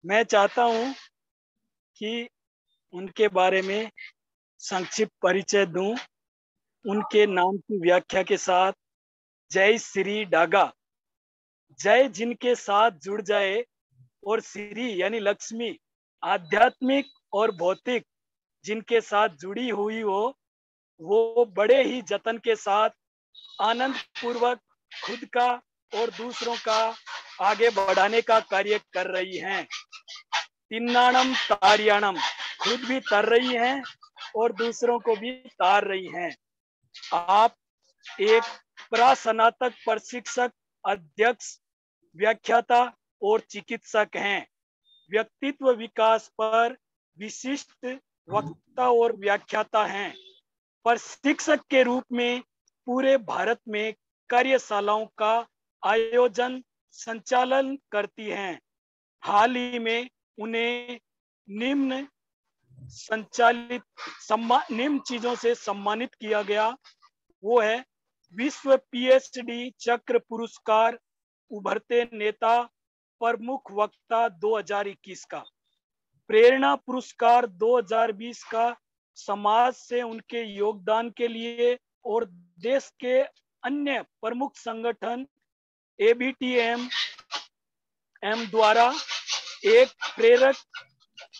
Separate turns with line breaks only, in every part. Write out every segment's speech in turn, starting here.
मैं चाहता हूं कि उनके बारे में संक्षिप्त परिचय दूं। उनके नाम की व्याख्या के साथ, जय श्री डागा, जय जिनके साथ जुड़ जाए, और श्री यानी लक्ष्मी आध्यात्मिक और भौतिक जिनके साथ जुड़ी हुई हो, वो बड़े ही जतन के साथ आनंद पूर्वक खुद का और दूसरों का आगे बढ़ाने का कार्य कर रही हैं। तिन्नाणम तारियाणम, खुद भी तर रही हैं और दूसरों को भी तार रही हैं। आप एक प्रस्नातक प्रशिक्षक, अध्यक्ष, व्याख्याता और चिकित्सक हैं। व्यक्तित्व विकास पर विशिष्ट वक्ता और व्याख्याता हैं। प्रशिक्षक के रूप में पूरे भारत में कार्यशालाओं का आयोजन संचालन करती हैं। हाल ही में उन्हें निम्न निम्न चीजों से सम्मानित किया गया। वो है विश्व पीएचडी चक्र पुरस्कार, उभरते नेता, प्रमुख वक्ता 2021 का, प्रेरणा पुरस्कार 2020 का, समाज से उनके योगदान के लिए और देश के अन्य प्रमुख संगठन एबीटीएम द्वारा एक प्रेरक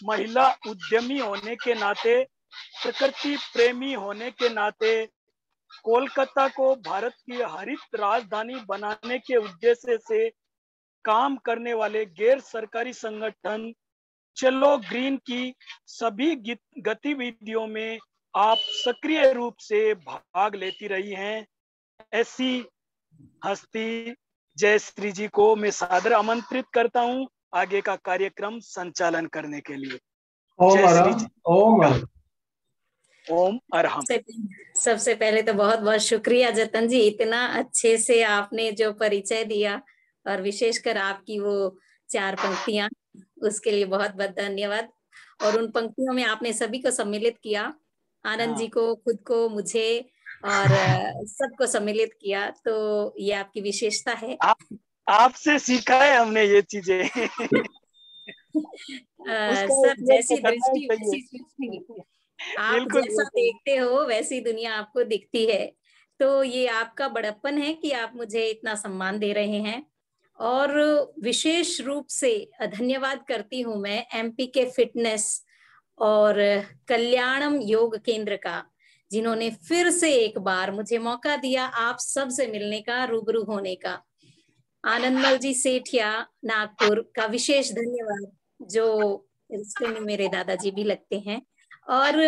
महिला उद्यमी होने के नाते, प्रकृति प्रेमी होने के नाते, कोलकाता को भारत की हरित राजधानी बनाने के उद्देश्य से काम करने वाले गैर सरकारी संगठन चलो ग्रीन की सभी गतिविधियों में आप सक्रिय रूप से भाग लेती रही हैं। ऐसी हस्ती जयश्री जी को मैं सादर आमंत्रित करता हूं आगे का कार्यक्रम संचालन करने के लिए।
ओम अरहम, ओम अरहम,
ओम अरहम।
सबसे पहले तो बहुत बहुत शुक्रिया जतन जी, इतना अच्छे से आपने जो परिचय दिया और विशेषकर आपकी वो 4 पंक्तियां, उसके लिए बहुत बहुत धन्यवाद। और उन पंक्तियों में आपने सभी को सम्मिलित किया, आनंद जी को, खुद को, मुझे और सबको सम्मिलित किया, तो ये आपकी विशेषता है।
आपसे सीखा है हमने ये चीजें।
सर, जैसी दृष्टि वैसी सृष्टि, आप जैसा देखते हो वैसी दुनिया आपको दिखती है। तो ये आपका बड़प्पन है कि आप मुझे इतना सम्मान दे रहे हैं। और विशेष रूप से धन्यवाद करती हूँ मैं एमपी के फिटनेस और कल्याणम योग केंद्र का, जिन्होंने फिर से एक बार मुझे मौका दिया आप सब से मिलने का, रूबरू होने का। आनंदमल जी सेठिया नागपुर का विशेष धन्यवाद, जो रिश्ते में मेरे दादाजी भी लगते हैं और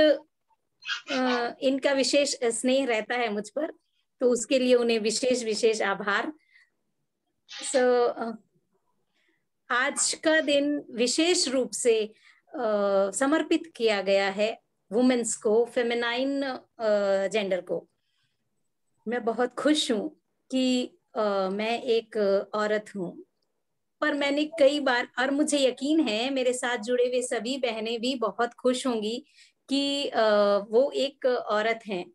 इनका विशेष स्नेह रहता है मुझ पर, तो उसके लिए उन्हें विशेष विशेष आभार। आज का दिन विशेष रूप से समर्पित किया गया है वुमेन्स को, फेमिनाइन जेंडर को। मैं बहुत खुश हूँ कि मैं एक औरत हूँ, पर मैंने कई बार, और मुझे यकीन है मेरे साथ जुड़े हुए सभी बहनें भी बहुत खुश होंगी कि वो एक औरत हैं।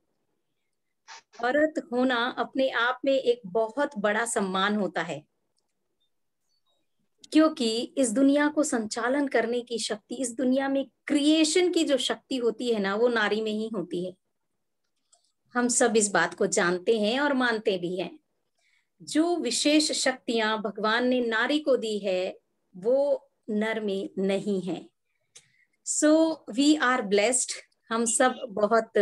औरत होना अपने आप में एक बहुत बड़ा सम्मान होता है, क्योंकि इस दुनिया को संचालन करने की शक्ति, इस दुनिया में क्रिएशन की जो शक्ति होती है ना, वो नारी में ही होती है। हम सब इस बात को जानते हैं और मानते भी हैं। जो विशेष शक्तियां भगवान ने नारी को दी है, वो नर में नहीं है। So we are blessed. हम सब बहुत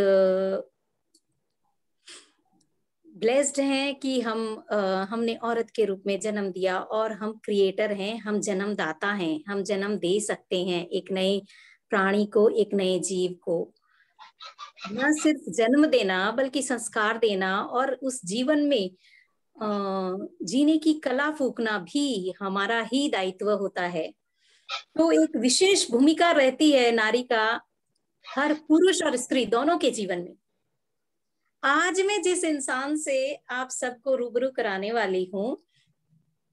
ब्लेस्ड हैं कि हमने औरत के रूप में जन्म दिया, और हम क्रिएटर हैं, हम जन्मदाता हैं। हम जन्म दे सकते हैं एक नए प्राणी को, एक नए जीव को। न सिर्फ जन्म देना बल्कि संस्कार देना और उस जीवन में जीने की कला फूंकना भी हमारा ही दायित्व होता है। तो एक विशेष भूमिका रहती है नारी का हर पुरुष और स्त्री दोनों के जीवन में। आज मैं जिस इंसान से आप सबको रूबरू कराने वाली हूँ,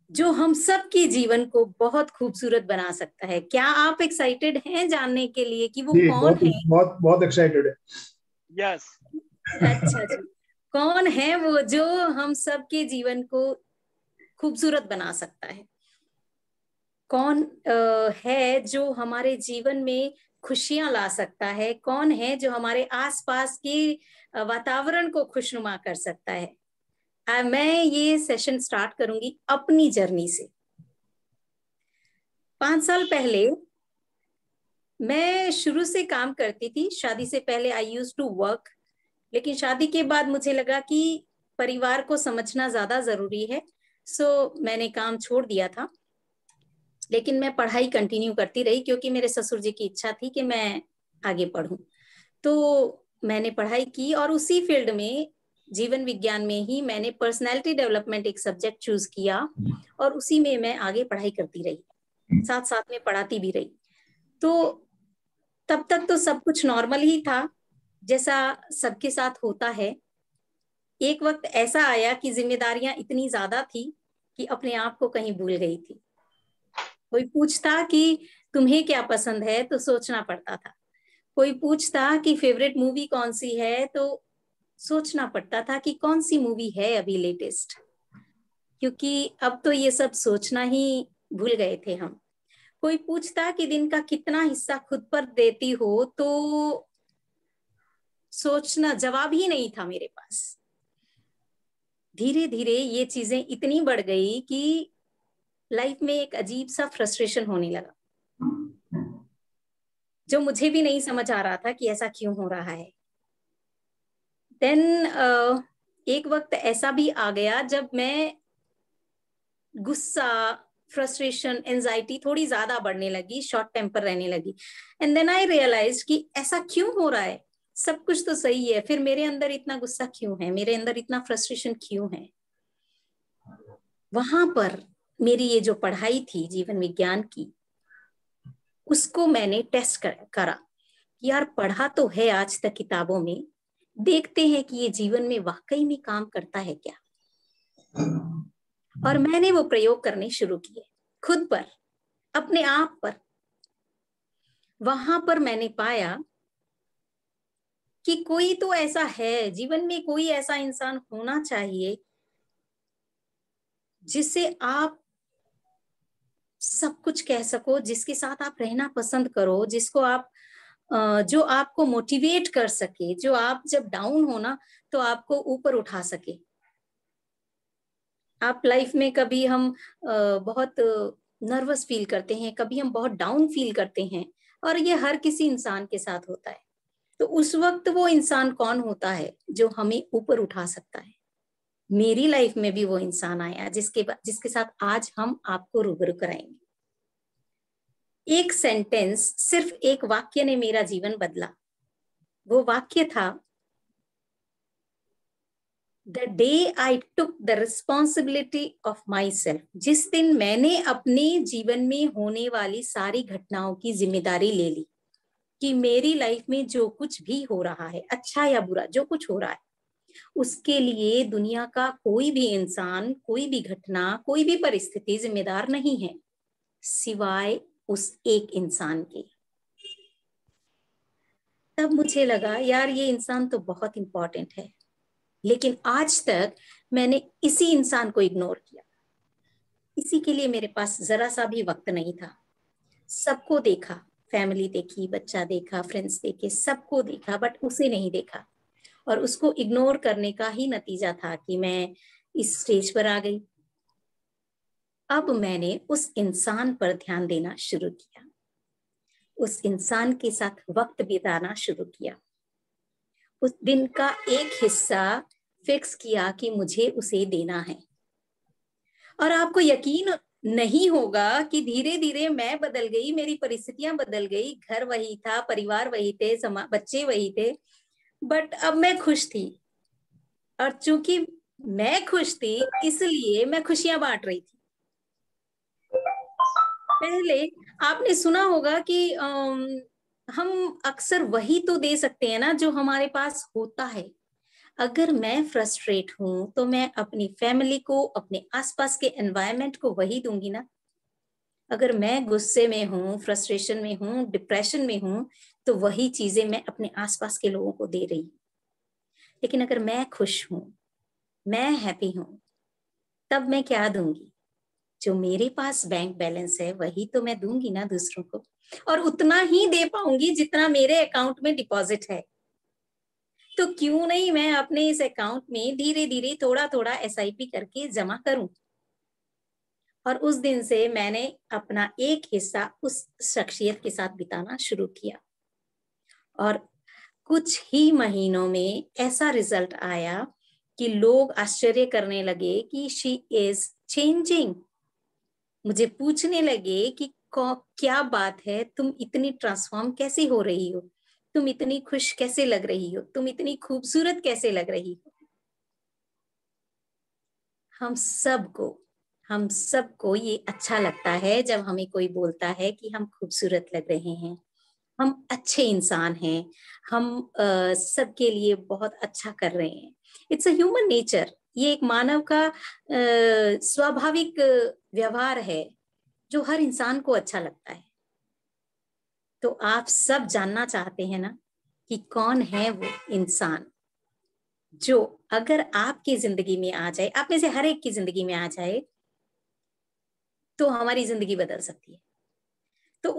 जो हम सब के जीवन को बहुत खूबसूरत बना सकता है। क्या आप एक्साइटेड हैं जानने के लिए कि वो कौन है?
बहुत बहुत एक्साइटेड है।
यस।
अच्छा जी, कौन है वो जो हम सब के जीवन को खूबसूरत बना सकता है? कौन है जो हमारे जीवन में खुशियां ला सकता है, कौन है जो हमारे आसपास के वातावरण को खुशनुमा कर सकता है। मैं ये सेशन स्टार्ट करूंगी अपनी जर्नी से। 5 साल पहले मैं शुरू से काम करती थी। शादी से पहले आई यूज्ड टू वर्क, लेकिन शादी के बाद मुझे लगा कि परिवार को समझना ज्यादा जरूरी है, सो मैंने काम छोड़ दिया था। लेकिन मैं पढ़ाई कंटिन्यू करती रही क्योंकि मेरे ससुर जी की इच्छा थी कि मैं आगे पढूं। तो मैंने पढ़ाई की और उसी फील्ड में, जीवन विज्ञान में ही, मैंने पर्सनैलिटी डेवलपमेंट एक सब्जेक्ट चूज किया और उसी में मैं आगे पढ़ाई करती रही, साथ साथ में पढ़ाती भी रही। तो तब तक तो सब कुछ नॉर्मल ही था, जैसा सबके साथ होता है। एक वक्त ऐसा आया कि जिम्मेदारियां इतनी ज्यादा थी कि अपने आप को कहीं भूल गई थी। कोई पूछता कि तुम्हें क्या पसंद है तो सोचना पड़ता था। कोई पूछता कि फेवरेट मूवी कौन सी है तो सोचना पड़ता था कि कौन सी मूवी है अभी लेटेस्ट, क्योंकि अब तो ये सब सोचना ही भूल गए थे हम। कोई पूछता कि दिन का कितना हिस्सा खुद पर देती हो तो सोचना, जवाब ही नहीं था मेरे पास। धीरे धीरे ये चीजें इतनी बढ़ गई कि लाइफ में एक अजीब सा फ्रस्ट्रेशन होने लगा, जो मुझे भी नहीं समझ आ रहा था कि ऐसा क्यों हो रहा है। देन एक वक्त ऐसा भी आ गया जब मैं गुस्सा, फ्रस्ट्रेशन, एंजाइटी थोड़ी ज्यादा बढ़ने लगी, शॉर्ट टेम्पर रहने लगी। एंड देन आई रियलाइज कि ऐसा क्यों हो रहा है, सब कुछ तो सही है, फिर मेरे अंदर इतना गुस्सा क्यों है, मेरे अंदर इतना फ्रस्ट्रेशन क्यों है। वहां पर मेरी ये जो पढ़ाई थी जीवन विज्ञान की, उसको मैंने टेस्ट करा कि यार पढ़ा तो है आज तक किताबों में, देखते हैं कि ये जीवन में वाकई में काम करता है क्या। और मैंने वो प्रयोग करने शुरू किए खुद पर, अपने आप पर। वहां पर मैंने पाया कि कोई तो ऐसा है जीवन में, कोई ऐसा इंसान होना चाहिए जिससे आप सब कुछ कह सको, जिसके साथ आप रहना पसंद करो, जिसको आप जो आपको मोटिवेट कर सके, जो आप जब डाउन हो ना तो आपको ऊपर उठा सके। आप लाइफ में कभी हम बहुत नर्वस फील करते हैं, कभी हम बहुत डाउन फील करते हैं, और ये हर किसी इंसान के साथ होता है। तो उस वक्त वो इंसान कौन होता है जो हमें ऊपर उठा सकता है। मेरी लाइफ में भी वो इंसान आया जिसके साथ आज हम आपको रूबरू कराएंगे। एक सेंटेंस, सिर्फ एक वाक्य ने मेरा जीवन बदला। वो वाक्य था, The day I took the responsibility of myself। जिस दिन मैंने अपने जीवन में होने वाली सारी घटनाओं की जिम्मेदारी ले ली कि मेरी लाइफ में जो कुछ भी हो रहा है, अच्छा या बुरा जो कुछ हो रहा है, उसके लिए दुनिया का कोई भी इंसान, कोई भी घटना, कोई भी परिस्थिति जिम्मेदार नहीं है सिवाय उस एक इंसान के। तब मुझे लगा यार ये इंसान तो बहुत इंपॉर्टेंट है, लेकिन आज तक मैंने इसी इंसान को इग्नोर किया। इसी के लिए मेरे पास जरा सा भी वक्त नहीं था। सबको देखा, फैमिली देखी, बच्चा देखा, फ्रेंड्स देखे, सबको देखा, बट उसे नहीं देखा। और उसको इग्नोर करने का ही नतीजा था कि मैं इस स्टेज पर आ गई। अब मैंने उस इंसान पर ध्यान देना शुरू किया, उस इंसान के साथ वक्त बिताना शुरू किया। उस दिन का एक हिस्सा फिक्स किया कि मुझे उसे देना है। और आपको यकीन नहीं होगा कि धीरे धीरे मैं बदल गई, मेरी परिस्थितियां बदल गई। घर वही था, परिवार वही थे, बच्चे वही थे, बट अब मैं खुश थी। और चूंकि मैं खुश थी इसलिए मैं खुशियां बांट रही थी। पहले आपने सुना होगा कि हम अक्सर वही तो दे सकते हैं ना जो हमारे पास होता है। अगर मैं फ्रस्ट्रेट हूं तो मैं अपनी फैमिली को, अपने आसपास के एनवायरनमेंट को वही दूंगी ना। अगर मैं गुस्से में हूं, फ्रस्ट्रेशन में हूं, डिप्रेशन में हूं, तो वही चीजें मैं अपने आसपास के लोगों को दे रही। लेकिन अगर मैं खुश हूं, मैं हैप्पी हूं, तब मैं क्या दूंगी? जो मेरे पास बैंक बैलेंस है वही तो मैं दूंगी ना दूसरों को, और उतना ही दे पाऊंगी जितना मेरे अकाउंट में डिपॉजिट है। तो क्यों नहीं मैं अपने इस अकाउंट में धीरे धीरे थोड़ा थोड़ा SIP करके जमा करूं। और उस दिन से मैंने अपना एक हिस्सा उस शख्सियत के साथ बिताना शुरू किया, और कुछ ही महीनों में ऐसा रिजल्ट आया कि लोग आश्चर्य करने लगे कि शी इज चेंजिंग। मुझे पूछने लगे कि क्या बात है, तुम इतनी ट्रांसफॉर्म कैसे हो रही हो, तुम इतनी खुश कैसे लग रही हो, तुम इतनी खूबसूरत कैसे लग रही हो। हम सबको ये अच्छा लगता है जब हमें कोई बोलता है कि हम खूबसूरत लग रहे हैं, हम अच्छे इंसान हैं, हम सबके लिए बहुत अच्छा कर रहे हैं। इट्स अ ह्यूमन नेचर, ये एक मानव का स्वाभाविक व्यवहार है जो हर इंसान को अच्छा लगता है। तो आप सब जानना चाहते हैं ना कि कौन है वो इंसान जो अगर आपकी जिंदगी में आ जाए, आप में से हर एक की जिंदगी में आ जाए, तो हमारी जिंदगी बदल सकती है। तो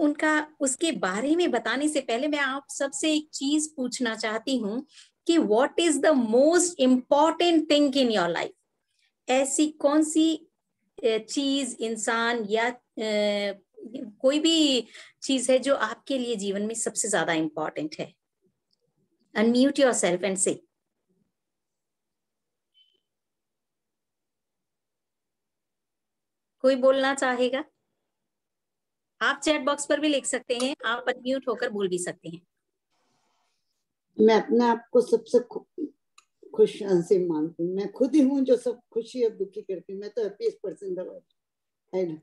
उसके बारे में बताने से पहले मैं आप सबसे एक चीज पूछना चाहती हूँ कि what is the most important thing in your life. ऐसी कौन सी चीज, इंसान या कोई भी चीज है जो आपके लिए जीवन में सबसे ज्यादा इंपॉर्टेंट है। अनम्यूट योरसेल्फ एंड से। कोई बोलना चाहेगा? आप चैट बॉक्स पर भी लिख सकते हैं, आप अनम्यूट होकर बोल भी सकते हैं।
मैं अपने आप को सबसे खुश से मानती हूँ। मैं खुद ही हूँ जो सब खुशी और दुखी करती हूँ। मैं तो happiest person in the world.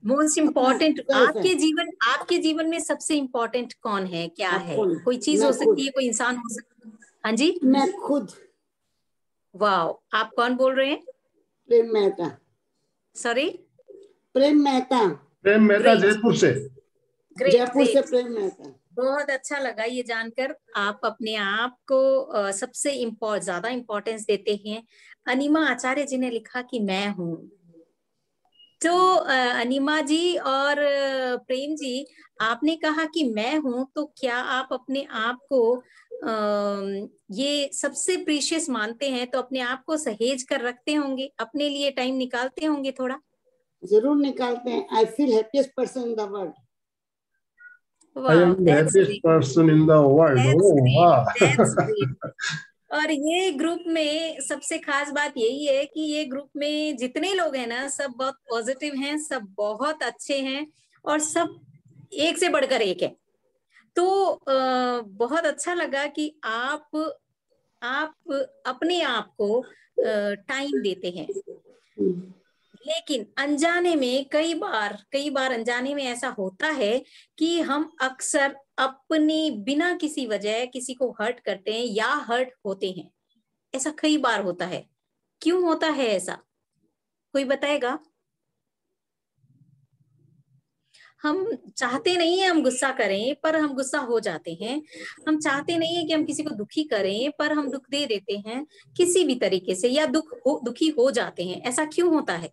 Most important आपके जीवन में सबसे इम्पोर्टेंट कौन है, क्या है? कोई चीज हो सकती है, कोई इंसान हो सकता है। हाँ जी,
मैं खुद।
वाओ, आप कौन बोल रहे हैं?
प्रेम मेहता।
सॉरी,
प्रेम मेहता।
प्रेम मेहता, जयपुर से।
जयपुर से प्रेम मेहता।
बहुत अच्छा लगा ये जानकर आप अपने आप को सबसे ज्यादा इम्पोर्टेंस देते हैं। अनिमा आचार्य जी ने लिखा कि मैं हूँ। तो अनिमा जी और प्रेम जी, आपने कहा कि मैं हूं, तो क्या आप अपने आप को ये सबसे प्रीशियस मानते हैं? तो अपने आप को सहेज कर रखते होंगे, अपने लिए टाइम निकालते होंगे थोड़ा?
जरूर निकालते हैं। I feel happiest person in the world.
I am the happiest person in the world. Oh, wow.
और ये ग्रुप में सबसे खास बात यही है कि ये ग्रुप में जितने लोग हैं ना, सब बहुत पॉजिटिव हैं, सब बहुत अच्छे हैं, और सब एक से बढ़कर एक है। तो बहुत अच्छा लगा कि आप अपने आप को टाइम देते हैं। लेकिन अनजाने में कई बार अनजाने में ऐसा होता है कि हम अक्सर अपनी बिना किसी वजह किसी को हर्ट करते हैं या हर्ट होते हैं। ऐसा कई बार होता है। क्यों होता है ऐसा? कोई बताएगा? हम चाहते नहीं है हम गुस्सा करें, पर हम गुस्सा हो जाते हैं। हम चाहते नहीं है कि हम किसी को दुखी करें, पर हम दुख दे देते हैं किसी भी तरीके से, या दुखी हो जाते हैं। ऐसा क्यों होता है?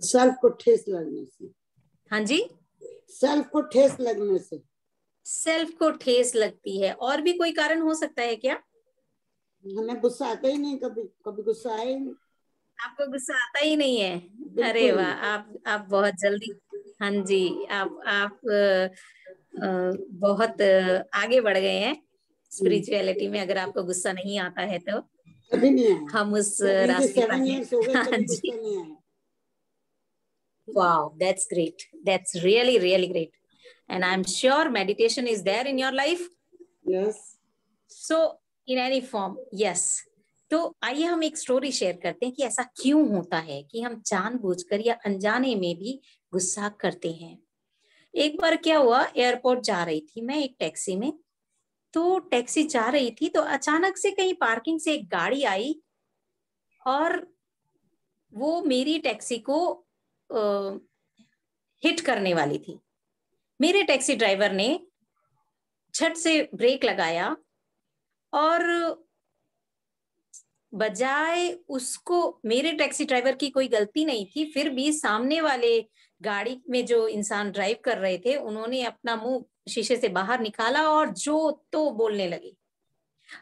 सेल्फ को ठेस लगने से।
हाँ जी,
सेल्फ को ठेस लगने से।
सेल्फ को ठेस लगती है। और भी कोई कारण हो सकता है क्या?
हमें गुस्सा आता ही नहीं, कभी गुस्सा आए नहीं।
आपको गुस्सा आता ही नहीं है? अरे वाह, आप बहुत जल्दी, हाँ जी, आप बहुत आगे बढ़ गए हैं स्पिरिचुअलिटी में। अगर आपको गुस्सा नहीं आता है तो
कभी नहीं आया।
हम उस रास्ते पर हैं। हाँ जी, wow, that's great, that's really great, and I'm sure meditation is there in your life.
Yes.
So in any form, yes. तो आइए हम एक स्टोरी शेयर करते हैं कि ऐसा क्यों होता है कि हम जानबूझकर या अनजाने में भी गुस्सा करते हैं। एक बार क्या हुआ, एयरपोर्ट जा रही थी मैं एक टैक्सी में। तो टैक्सी जा रही थी तो अचानक से कहीं पार्किंग से एक गाड़ी आई और वो मेरी टैक्सी को हिट करने वाली थी। मेरे टैक्सी ड्राइवर ने झट से ब्रेक लगाया और बजाय उसको, मेरे टैक्सी ड्राइवर की कोई गलती नहीं थी, फिर भी सामने वाले गाड़ी में जो इंसान ड्राइव कर रहे थे उन्होंने अपना मुंह शीशे से बाहर निकाला और जो तो बोलने लगे।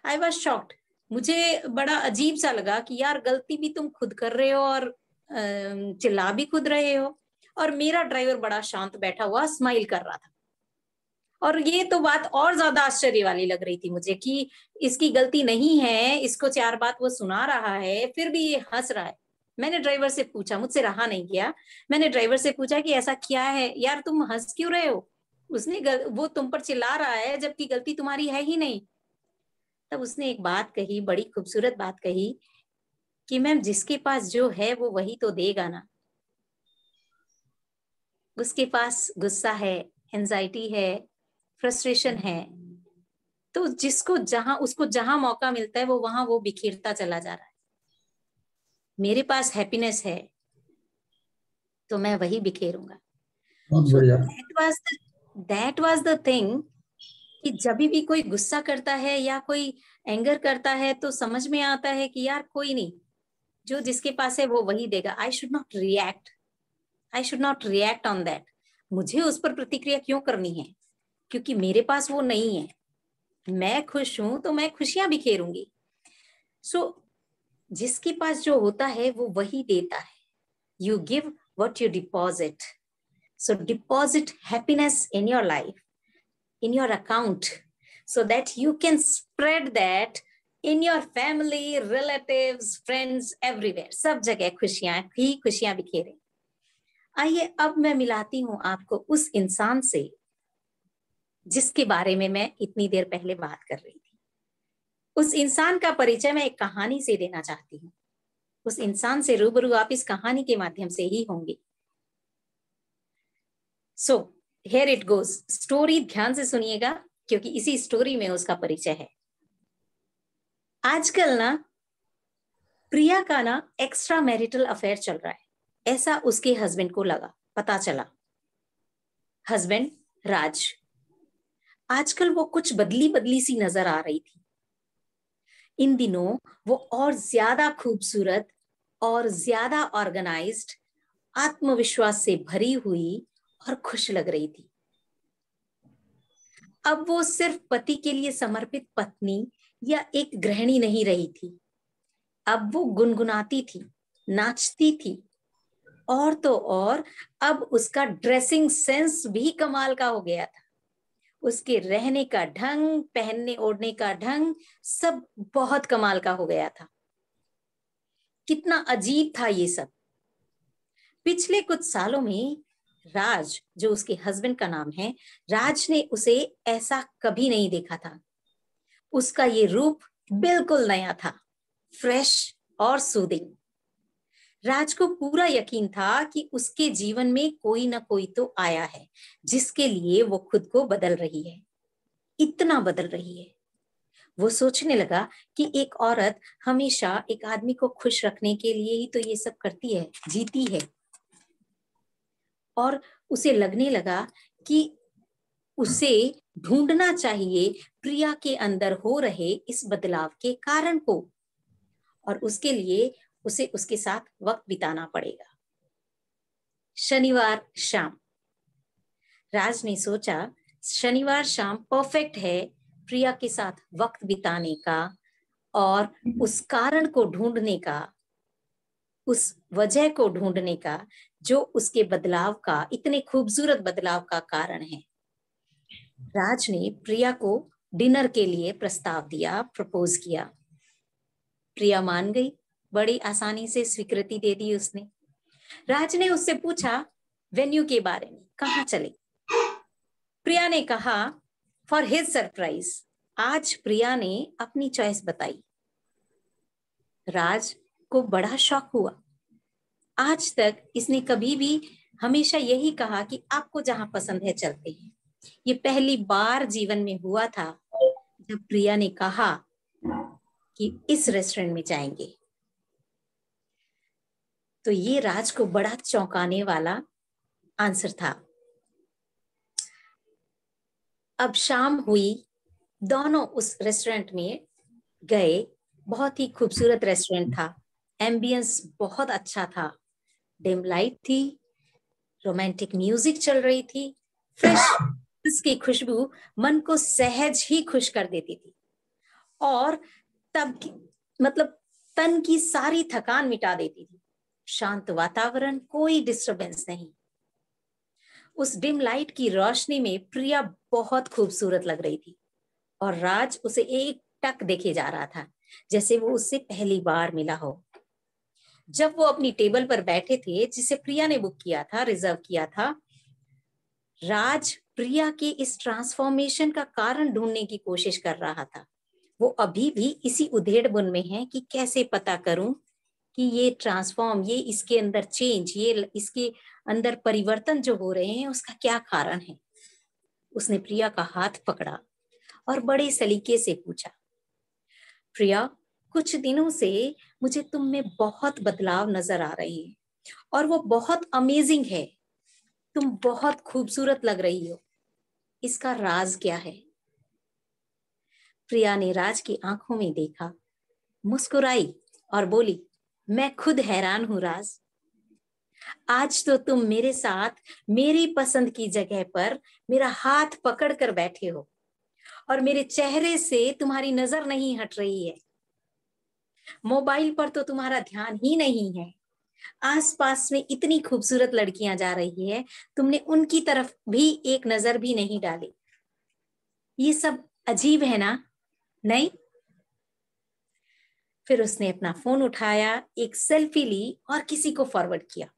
I was shocked. मुझे बड़ा अजीब सा लगा कि यार गलती भी तुम खुद कर रहे हो और चिल्ला भी खुद रहे हो, और मेरा ड्राइवर बड़ा शांत बैठा हुआ स्माइल कर रहा था। और ये तो बात और ज्यादा आश्चर्य वाली लग रही थी मुझे कि इसकी गलती नहीं है, इसको 4 बात वो सुना रहा है, फिर भी ये हंस रहा है। मैंने ड्राइवर से पूछा, मुझसे रहा नहीं गया, मैंने ड्राइवर से पूछा कि ऐसा क्या है यार, तुम हंस क्यों रहे हो? वो तुम पर चिल्ला रहा है जबकि गलती तुम्हारी है ही नहीं। तब उसने एक बात कही, बड़ी खूबसूरत बात कही कि मैम जिसके पास जो है वो वही तो देगा ना। उसके पास गुस्सा है, एंजाइटी है, फ्रस्ट्रेशन है, तो उसको जहां मौका मिलता है वो वहां वो बिखेरता चला जा रहा है। मेरे पास हैप्पीनेस है तो मैं वही बिखेरूंगा। दैट वाज द थिंग कि जब भी कोई गुस्सा करता है या कोई एंगर करता है तो समझ में आता है कि यार कोई नहीं, जो जिसके पास है वो वही देगा। I should not react on that. मुझे उस पर प्रतिक्रिया क्यों करनी है, क्योंकि मेरे पास वो नहीं है। मैं खुश हूं तो मैं खुशियां बिखेरूंगी। जिसके पास जो होता है वो वही देता है। You give what you deposit. So deposit happiness in your life, in your account, so that you can spread that in your family, relatives, friends, everywhere. सब जगह खुशियां ही खुशियां बिखेरें। आइए अब मैं मिलाती हूं आपको उस इंसान से जिसके बारे में मैं इतनी देर पहले बात कर रही थी। उस इंसान का परिचय मैं एक कहानी से देना चाहती हूँ। उस इंसान से रूबरू आप इस कहानी के माध्यम से ही होंगे। So here it goes. Story ध्यान से सुनिएगा क्योंकि इसी स्टोरी में उसका परिचय है। आजकल ना प्रिया का ना एक्स्ट्रा मैरिटल अफेयर चल रहा है, ऐसा उसके हस्बैंड को लगा, पता चला। हस्बैंड राज, आजकल वो कुछ बदली बदली सी नजर आ रही थी। इन दिनों वो और ज्यादा खूबसूरत और ज्यादा ऑर्गेनाइज्ड, आत्मविश्वास से भरी हुई और खुश लग रही थी। अब वो सिर्फ पति के लिए समर्पित पत्नी या एक गृहिणी नहीं रही थी। अब वो गुनगुनाती थी, नाचती थी, और तो और अब उसका ड्रेसिंग सेंस भी कमाल का हो गया था। उसके रहने का ढंग, पहनने ओढ़ने का ढंग सब बहुत कमाल का हो गया था। कितना अजीब था ये सब। पिछले कुछ सालों में राज, जो उसके हस्बैंड का नाम है, राज ने उसे ऐसा कभी नहीं देखा था। उसका ये रूप बिल्कुल नया था, फ्रेश और सूदिंग। राज को पूरा यकीन था कि उसके जीवन में कोई ना कोई तो आया है जिसके लिए वो खुद को बदल रही है, इतना बदल रही है। वो सोचने लगा कि एक औरत हमेशा एक आदमी को खुश रखने के लिए ही तो ये सब करती है, जीती है। और उसे लगने लगा कि उसे ढूंढना चाहिए प्रिया के अंदर हो रहे इस बदलाव के कारण को, और उसके लिए उसे उसके साथ वक्त बिताना पड़ेगा। शनिवार शाम, राज ने सोचा शनिवार शाम परफेक्ट है प्रिया के साथ वक्त बिताने का और उस कारण को ढूंढने का, उस वजह को ढूंढने का जो उसके बदलाव का, इतने खूबसूरत बदलाव का कारण है। राज ने प्रिया को डिनर के लिए प्रस्ताव दिया, प्रपोज किया। प्रिया मान गई, बड़ी आसानी से स्वीकृति दे दी उसने। राज ने उससे पूछा वेन्यू के बारे में, कहाँ चले। प्रिया ने कहा, फॉर हिज सरप्राइज, आज प्रिया ने अपनी चॉइस बताई। राज को बड़ा शौक हुआ। आज तक इसने कभी भी हमेशा यही कहा कि आपको जहां पसंद है चलते हैं। ये पहली बार जीवन में हुआ था जब प्रिया ने कहा कि इस रेस्टोरेंट में जाएंगे। तो ये राज को बड़ा चौंकाने वाला आंसर था। अब शाम हुई, दोनों उस रेस्टोरेंट में गए, बहुत ही खूबसूरत रेस्टोरेंट था, एम्बियंस बहुत अच्छा था, डिम लाइट थी, रोमांटिक म्यूजिक चल रही थी, फ्रेश की खुशबू मन को सहज ही खुश कर देती थी और तब मतलब तन की सारी थकान मिटा देती थी। शांत वातावरण, कोई डिस्टरबेंस नहीं। उस डिम लाइट की रोशनी में प्रिया बहुत खूबसूरत लग रही थी और राज उसे एक टक देखे जा रहा था, जैसे वो उससे पहली बार मिला हो। जब वो अपनी टेबल पर बैठे थे, जिसे प्रिया ने बुक किया था, रिजर्व किया था, राज प्रिया के इस ट्रांसफॉर्मेशन का कारण ढूंढने की कोशिश कर रहा था। वो अभी भी इसी उधेड़-बुन में है कि कैसे पता करूं कि ये ट्रांसफॉर्म, ये इसके अंदर चेंज, ये इसके अंदर परिवर्तन जो हो रहे हैं उसका क्या कारण है। उसने प्रिया का हाथ पकड़ा और बड़े सलीके से पूछा, प्रिया, कुछ दिनों से मुझे तुम में बहुत बदलाव नजर आ रही है और वो बहुत अमेजिंग है। तुम बहुत खूबसूरत लग रही हो, इसका राज क्या है? प्रिया ने राज की आंखों में देखा, मुस्कुराई और बोली, मैं खुद हैरान हूं राज। आज तो तुम मेरे साथ मेरी पसंद की जगह पर मेरा हाथ पकड़ कर बैठे हो और मेरे चेहरे से तुम्हारी नजर नहीं हट रही है। मोबाइल पर तो तुम्हारा ध्यान ही नहीं है। आसपास में इतनी खूबसूरत लड़कियां जा रही है, तुमने उनकी तरफ भी एक नजर भी नहीं डाली। ये सब अजीब है ना, नहीं? फिर उसने अपना फोन उठाया, एक सेल्फी ली और किसी को फॉरवर्ड किया।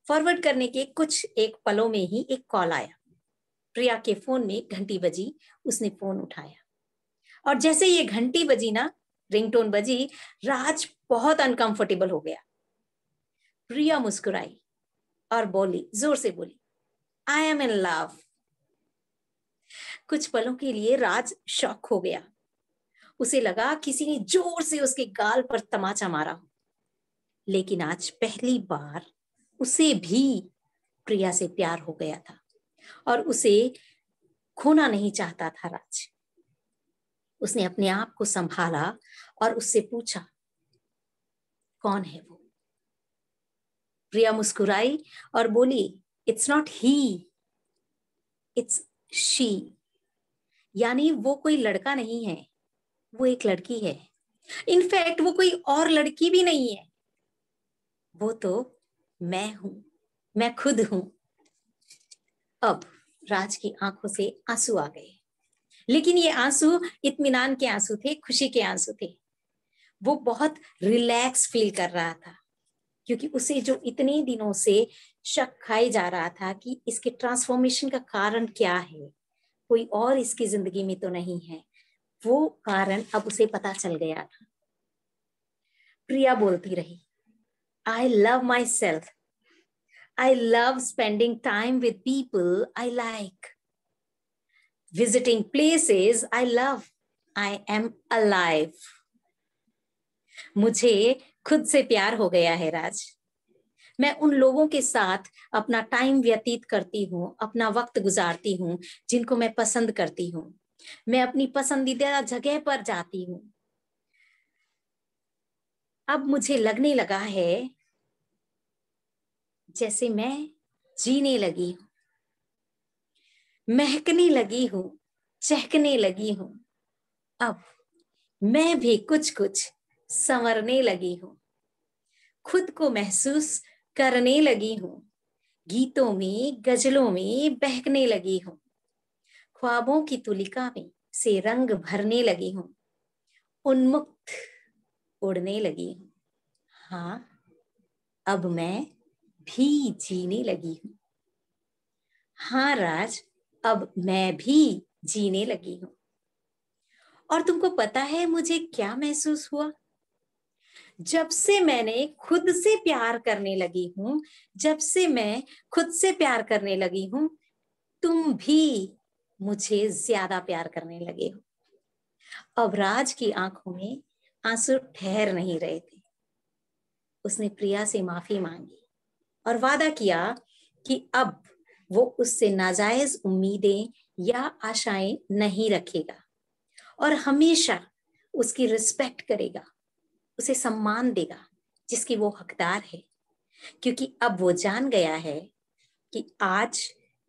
फॉरवर्ड करने के कुछ एक पलों में ही एक कॉल आया। प्रिया के फोन में घंटी बजी, उसने फोन उठाया और जैसे ये घंटी बजी ना, रिंगटोन बजी, राज बहुत अनकंफर्टेबल हो गया। प्रिया मुस्कुराई और बोली, जोर से बोली, आई एम इन लव। कुछ पलों के लिए राज शॉक हो गया। उसे लगा किसी ने जोर से उसके गाल पर तमाचा मारा हो। लेकिन आज पहली बार उसे भी प्रिया से प्यार हो गया था और उसे खोना नहीं चाहता था राज। उसने अपने आप को संभाला और उससे पूछा, कौन है वो? प्रिया मुस्कुराई और बोली, it's not he, it's she. यानी वो कोई लड़का नहीं है, वो एक लड़की है। इनफैक्ट वो कोई और लड़की भी नहीं है, वो तो मैं हूं, मैं खुद हूं। अब राज की आंखों से आंसू आ गए, लेकिन ये आंसू इत्मीनान के आंसू थे, खुशी के आंसू थे। वो बहुत रिलैक्स फील कर रहा था, क्योंकि उसे जो इतने दिनों से शक खाए जा रहा था कि इसके ट्रांसफॉर्मेशन का कारण क्या है, कोई और इसकी जिंदगी में तो नहीं है, वो कारण अब उसे पता चल गया था। प्रिया बोलती रही, I love myself. I love spending time with people I like. Visiting places I love. I am alive. मुझे खुद से प्यार हो गया है राज। मैं उन लोगों के साथ अपना टाइम व्यतीत करती हूँ, अपना वक्त गुजारती हूँ जिनको मैं पसंद करती हूँ। मैं अपनी पसंदीदा जगह पर जाती हूँ। अब मुझे लगने लगा है जैसे मैं जीने लगी हूं, महकने लगी हूं, चहकने लगी हूं। अब मैं भी कुछ कुछ संवरने लगी हूं, खुद को महसूस करने लगी हूं, गीतों में, गजलों में बहकने लगी हूं, ख्वाबों की तुलिका में से रंग भरने लगी हूं, उन्मुक्त उड़ने लगी हूं। हाँ, अब मैं भी जीने लगी हूं। हाँ राज, अब मैं भी जीने लगी हूं। और तुमको पता है मुझे क्या महसूस हुआ? जब से मैंने खुद से प्यार करने लगी हूं, जब से मैं खुद से प्यार करने लगी हूं, तुम भी मुझे ज्यादा प्यार करने लगे हो। अब राज की आंखों में आंसू ठहर नहीं रहे थे। उसने प्रिया से माफी मांगी और वादा किया कि अब वो उससे नाजायज उम्मीदें या आशाएं नहीं रखेगा और हमेशा उसकी रिस्पेक्ट करेगा, उसे सम्मान देगा जिसकी वो हकदार है, क्योंकि अब वो जान गया है कि आज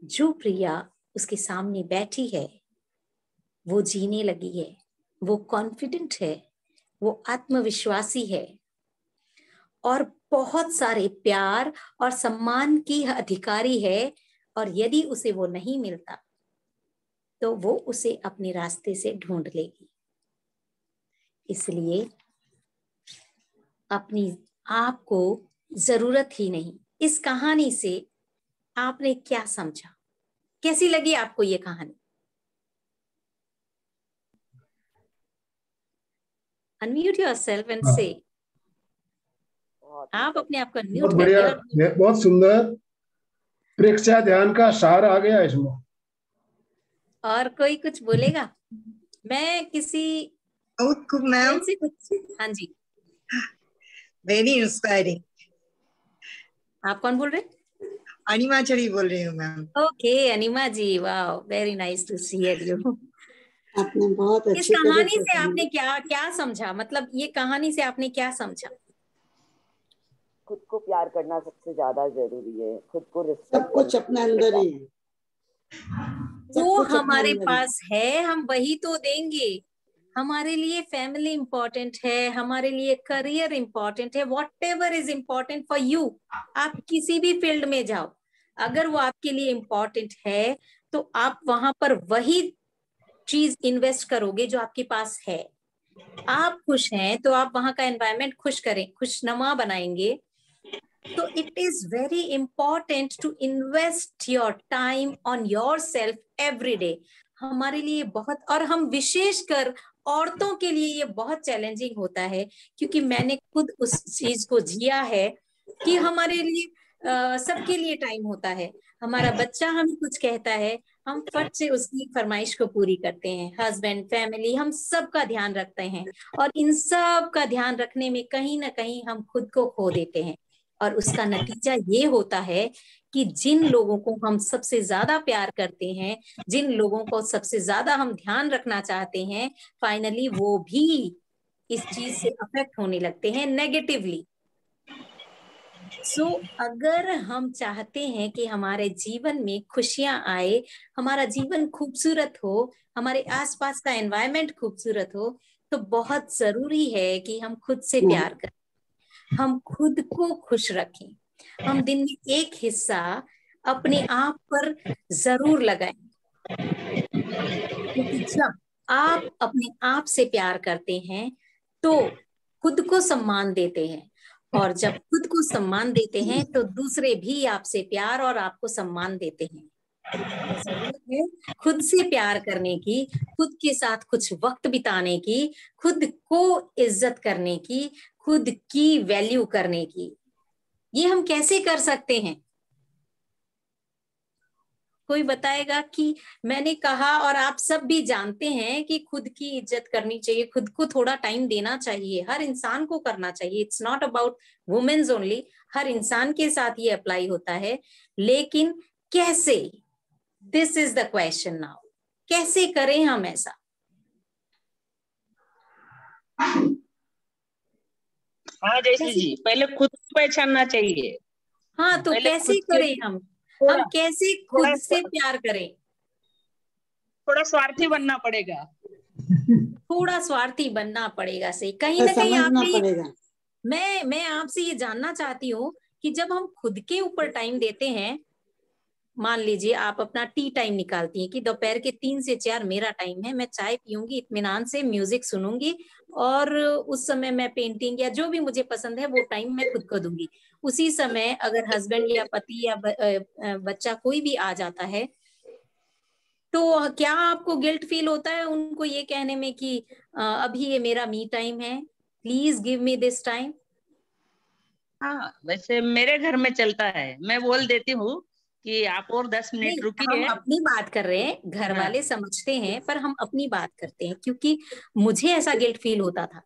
जो प्रिया उसके सामने बैठी है वो जीने लगी है, वो कॉन्फिडेंट है, वो आत्मविश्वासी है और बहुत सारे प्यार और सम्मान की अधिकारी है। और यदि उसे वो नहीं मिलता तो वो उसे अपने रास्ते से ढूंढ लेगी। इसलिए अपनी आप को जरूरत ही नहीं। इस कहानी से आपने क्या समझा? कैसी लगी आपको ये कहानी? अनम्यूट योरसेल्फ एंड से। आप अपने आप को अनम्यूट
बहुत बढ़िया,
करिए।
बहुत सुंदर। प्रेक्षा ध्यान का सार आ गया इसमें।
और कोई कुछ बोलेगा? मैं किसी
बहुत खूब मैम,
से कुछ, हाँ जी,
वेरी इंस्पायरिंग।
आप कौन बोल रहे?
अनिमा चढ़ी बोल रही हूँ मैम।
ओके अनिमा जी, वाह, very nice to see you.
आपने बहुत
इस
अच्छी
कहानी से आपने क्या क्या समझा? मतलब ये कहानी से आपने क्या समझा?
खुद को प्यार करना सबसे ज्यादा जरूरी है, खुद को
सब कुछ अपने अंदर ही है,
जो हमारे पास है हम वही तो देंगे। हमारे लिए फैमिली इंपॉर्टेंट है, हमारे लिए करियर इंपॉर्टेंट है, what ever is important for you. आप किसी भी फील्ड में जाओ, अगर वो आपके लिए इम्पोर्टेंट है तो आप वहां पर वही चीज इन्वेस्ट करोगे जो आपके पास है। आप खुश हैं तो आप वहां का एनवायरनमेंट खुशनुमा बनाएंगे। तो it is very important to invest your time on yourself every day. हमारे लिए बहुत, और हम विशेषकर औरतों के लिए ये बहुत चैलेंजिंग होता है, क्योंकि मैंने खुद उस चीज को जिया है कि हमारे लिए सबके लिए टाइम होता है। हमारा बच्चा हमें कुछ कहता है, हम फट से उसकी फरमाइश को पूरी करते हैं। हस्बैंड, फैमिली, हम सब का ध्यान रखते हैं, और इन सब का ध्यान रखने में कहीं ना कहीं हम खुद को खो देते हैं। और उसका नतीजा ये होता है कि जिन लोगों को हम सबसे ज्यादा प्यार करते हैं, जिन लोगों को सबसे ज्यादा हम ध्यान रखना चाहते हैं, फाइनली वो भी इस चीज से अफेक्ट होने लगते हैं नेगेटिवली। सो अगर हम चाहते हैं कि हमारे जीवन में खुशियां आए, हमारा जीवन खूबसूरत हो, हमारे आसपास का एनवायरनमेंट खूबसूरत हो, तो बहुत जरूरी है कि हम खुद से प्यार करें, हम खुद को खुश रखें। हम दिन में एक हिस्सा अपने आप पर जरूर लगाएं, क्योंकि जब आप अपने आप से प्यार करते हैं तो खुद को सम्मान देते हैं, और जब खुद को सम्मान देते हैं तो दूसरे भी आपसे प्यार और आपको सम्मान देते हैं। जरूरत है खुद से प्यार करने की, खुद के साथ कुछ वक्त बिताने की, खुद को इज्जत करने की, खुद की वैल्यू करने की। ये हम कैसे कर सकते हैं? कोई बताएगा? कि मैंने कहा और आप सब भी जानते हैं कि खुद की इज्जत करनी चाहिए, खुद को थोड़ा टाइम देना चाहिए, हर इंसान को करना चाहिए। It's not about womens only, हर इंसान के साथ ये अप्लाई होता है। लेकिन कैसे? This is the question now. कैसे करें हम ऐसा?
हाँ जयश्री जी, पहले खुद को पहचानना चाहिए।
हाँ, तो कैसे करें हम कैसे खुद से प्यार करें?
थोड़ा स्वार्थी बनना पड़ेगा।
थोड़ा स्वार्थी बनना पड़ेगा। से कहीं ना कहीं आप मैं आपसे ये जानना चाहती हूँ कि जब हम खुद के ऊपर टाइम देते हैं, मान लीजिए आप अपना टी टाइम निकालती हैं कि दोपहर के 3 से 4 मेरा टाइम है, मैं चाय पीऊंगी, इत्मीनान से म्यूजिक सुनूंगी, और उस समय मैं पेंटिंग या जो भी मुझे पसंद है वो टाइम मैं खुद को दूंगी। उसी समय अगर हस्बैंड या पति या बच्चा कोई भी आ जाता है तो क्या आपको गिल्ट फील होता है उनको ये कहने में कि अभी ये मेरा मी टाइम है, please give me this time?
हाँ, वैसे मेरे घर में चलता है, मैं बोल देती हूँ कि आप और 10 मिनट रुकिए।
हम अपनी बात कर रहे हैं, घर वाले समझते हैं, पर हम अपनी बात करते हैं, क्योंकि मुझे ऐसा गिल्ट फील होता था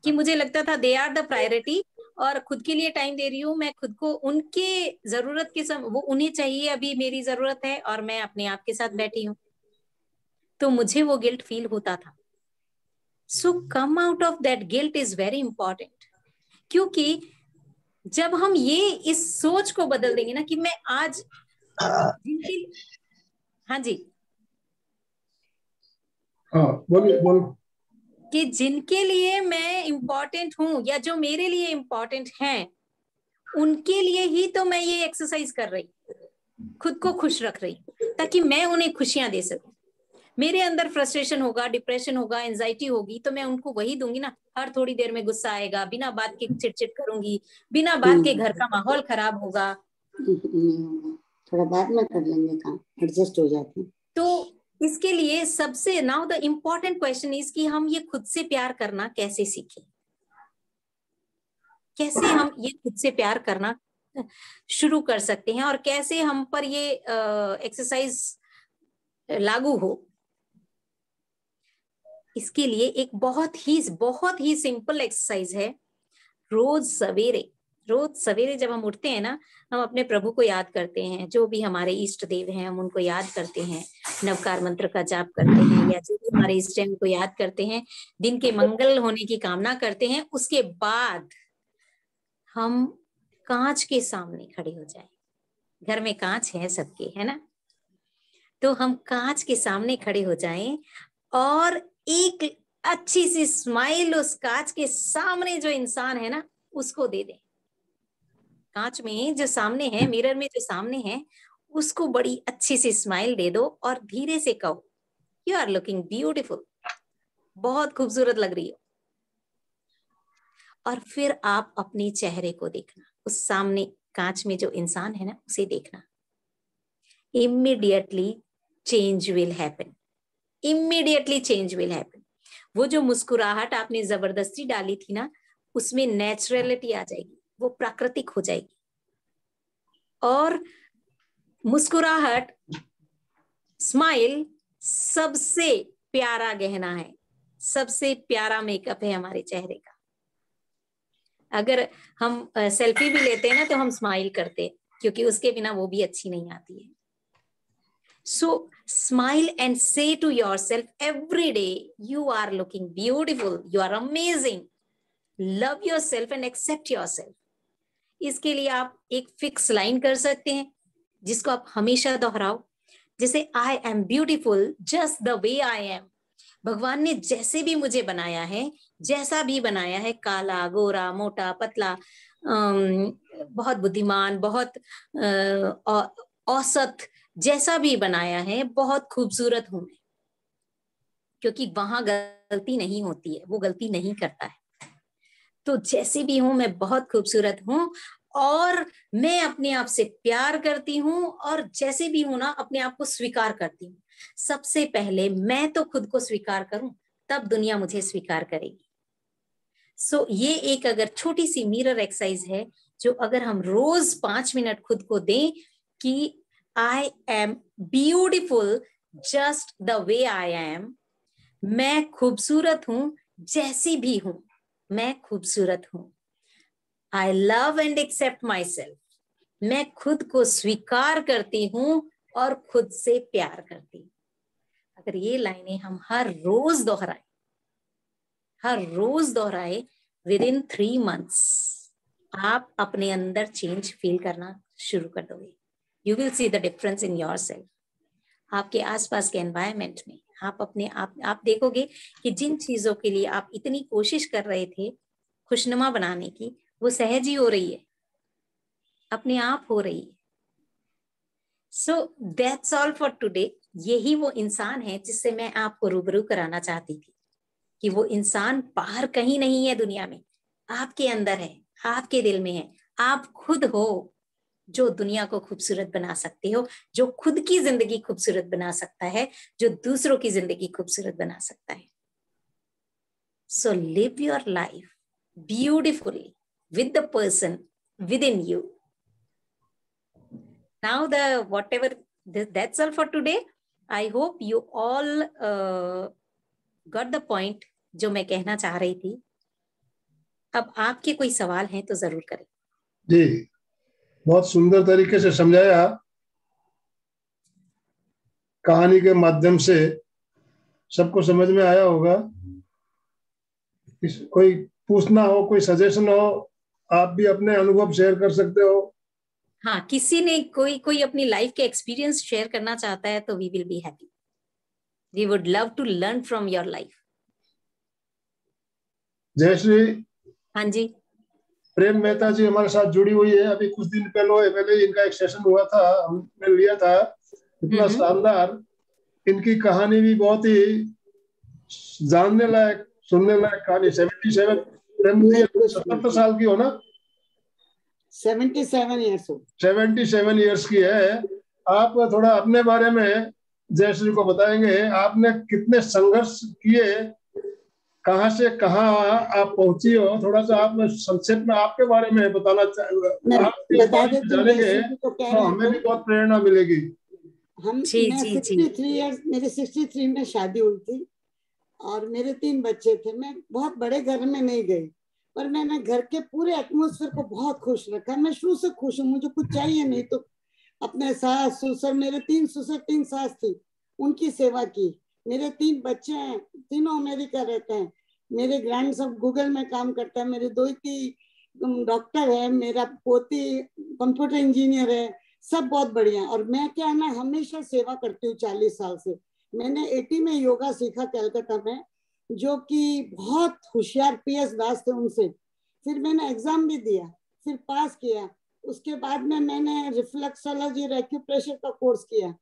कि मुझे लगता था दे आर द प्रायोरिटी, और खुद के लिए टाइम दे रही हूँ मैं खुद को, उनके जरूरत के वो उन्हें चाहिए, अभी मेरी जरूरत है और मैं अपने आप के साथ बैठी हूँ, तो मुझे वो गिल्ट फील होता था। So come out of that guilt is very important, क्योंकि जब हम ये इस सोच को बदल देंगे ना कि मैं आज जिनके, हाँ जी,
बोलिए बोल,
कि जिनके लिए मैं इम्पोर्टेंट हूं या जो मेरे लिए इम्पोर्टेंट हैं, उनके लिए ही तो मैं ये एक्सरसाइज कर रही, खुद को खुश रख रही, ताकि मैं उन्हें खुशियां दे सकूं। मेरे अंदर फ्रस्ट्रेशन होगा, डिप्रेशन होगा, एंजाइटी होगी, तो मैं उनको वही दूंगी ना। हर थोड़ी देर में गुस्सा आएगा, बिना बात के चिड़चिड़ करूंगी, बिना बात के घर का माहौल खराब होगा।
थोड़ा बाद में कर लेंगे, काम एडजस्ट हो जाते हैं।
तो इसके लिए सबसे now the important question is कि हम ये खुद से प्यार करना कैसे सीखें, कैसे हम ये खुद से प्यार करना शुरू कर सकते हैं, और कैसे हम पर ये एक्सरसाइज लागू हो। इसके लिए एक बहुत ही सिंपल एक्सरसाइज है। रोज सवेरे जब हम उठते हैं ना, हम अपने प्रभु को याद करते हैं, जो भी हमारे इष्ट देव हैं हम उनको याद करते हैं, नवकार मंत्र का जाप करते हैं, या जो भी हमारे इष्ट हैं उनको याद करते हैं, दिन के मंगल होने की कामना करते हैं। उसके बाद हम कांच के सामने खड़े हो जाएं। घर में कांच है सबके, है ना? तो हम कांच के सामने खड़े हो जाएं और एक अच्छी सी स्माइल उस कांच के सामने जो इंसान है ना उसको दे दें। कांच में जो सामने है, मिरर में जो सामने है, उसको बड़ी अच्छी सी स्माइल दे दो और धीरे से कहो, यू आर लुकिंग ब्यूटीफुल, बहुत खूबसूरत लग रही हो। और फिर आप अपने चेहरे को देखना, उस सामने कांच में जो इंसान है ना उसे देखना। Immediately change will happen, immediately change will happen. वो जो मुस्कुराहट आपने जबरदस्ती डाली थी ना, उसमें नेचुरलिटी आ जाएगी, वो प्राकृतिक हो जाएगी। और मुस्कुराहट, स्माइल सबसे प्यारा गहना है, सबसे प्यारा मेकअप है हमारे चेहरे का। अगर हम सेल्फी भी लेते हैं ना तो हम स्माइल करते हैं, क्योंकि उसके बिना वो भी अच्छी नहीं आती है। So smile and say to yourself every day, you are looking beautiful, you are amazing. Love yourself and accept yourself. इसके लिए आप एक फिक्स लाइन कर सकते हैं जिसको आप हमेशा दोहराओ, जैसे I am beautiful just the way I am. भगवान ने जैसे भी मुझे बनाया है, जैसा भी बनाया है, काला, गोरा, मोटा, पतला, बहुत बुद्धिमान, बहुत औसत, जैसा भी बनाया है, बहुत खूबसूरत हूं मैं। क्योंकि वहां गलती नहीं होती है, वो गलती नहीं करता है। तो जैसे भी हूं मैं बहुत खूबसूरत हूं और मैं अपने आप से प्यार करती हूं, और जैसे भी हूं ना अपने आप को स्वीकार करती हूँ। सबसे पहले मैं तो खुद को स्वीकार करूं, तब दुनिया मुझे स्वीकार करेगी। सो ये एक अगर छोटी सी मिरर एक्सरसाइज है जो अगर हम रोज 5 मिनट खुद को दें कि I am beautiful just the way I am. मैं खूबसूरत हूं जैसी भी हूं, मैं खूबसूरत हूं। I love and accept myself. मैं खुद को स्वीकार करती हूं और खुद से प्यार करती हूं। अगर ये लाइनें हम हर रोज दोहराए within 3 months, आप अपने अंदर चेंज फील करना शुरू कर दोगे। You will see the difference in yourself. आपके आसपास के एनवायरनमेंट में आप अपने आप देखोगे कि जिन चीजों के लिए आप इतनी कोशिश कर रहे थे खुशनुमा बनाने की, वो सहज ही हो रही है, अपने आप हो रही है। So that's all for today. यही वो इंसान है जिससे मैं आपको रूबरू कराना चाहती थी कि वो इंसान बाहर कहीं नहीं है दुनिया में, आपके अंदर है, आपके दिल में है। आप खुद हो जो दुनिया को खूबसूरत बना सकते हो, जो खुद की जिंदगी खूबसूरत बना सकता है, जो दूसरों की जिंदगी खूबसूरत बना सकता है। So live your life beautifully with the person within you. Now that's all for today. I hope you all got the point जो मैं कहना चाह रही थी। अब आपके कोई सवाल हैं तो जरूर करें।
जी, बहुत सुंदर तरीके से समझाया, कहानी के माध्यम से सबको समझ में आया होगा। कोई पूछना हो, कोई सजेशन हो, आप भी अपने अनुभव शेयर कर सकते हो।
हाँ, किसी ने कोई अपनी लाइफ के एक्सपीरियंस शेयर करना चाहता है तो we will be happy, we would love to learn from your life.
Jayshree.
हाँ जी।
प्रेम मेहता जी हमारे साथ जुड़ी हुई है। अभी कुछ दिन पहले इनका एक सेशन हुआ था, हमने लिया था, इतना शानदार। इनकी कहानी भी बहुत ही जानने लायक, सुनने लायक कहानी। 77 प्रेम जी 77 साल की हो ना?
77 ईयर्स हो।
77 ईयर्स की है। आप थोड़ा अपने बारे में जयश्री को बताएंगे, आपने कितने संघर्ष किए, कहां से कहां आप पहुंची हो, थोड़ा सा आप संक्षेप में आपके बारे में बताना जानेंगे तो हमें भी बहुत प्रेरणा मिलेगी।
मेरी 63 में शादी हुई थी और मेरे 3 बच्चे थे। मैं बहुत बड़े घर में नहीं गई, पर मैंने घर के पूरे एटमॉस्फेयर को बहुत खुश रखा। मैं शुरू से खुश हूँ, मुझे कुछ चाहिए नहीं। तो अपने सास ससुर, मेरे 3 ससुर 3 सास थी, उनकी सेवा की। मेरे 3 बच्चे हैं, तीनों अमेरिका रहते हैं। मेरे ग्रैंड सब गूगल में काम करता है, मेरे 2 डॉक्टर है, मेरा पोती कंप्यूटर इंजीनियर है, सब बहुत बढ़िया। और मैं क्या है ना, हमेशा सेवा करती हूँ 40 साल से। मैंने 80 में योगा सीखा कलकत्ता में, जो कि बहुत होशियार PS दास थे उनसे। फिर मैंने एग्जाम भी दिया, फिर पास किया। उसके बाद में मैंने रिफ्लेक्सोलॉजी और एक्यूप्रेशर का कोर्स किया।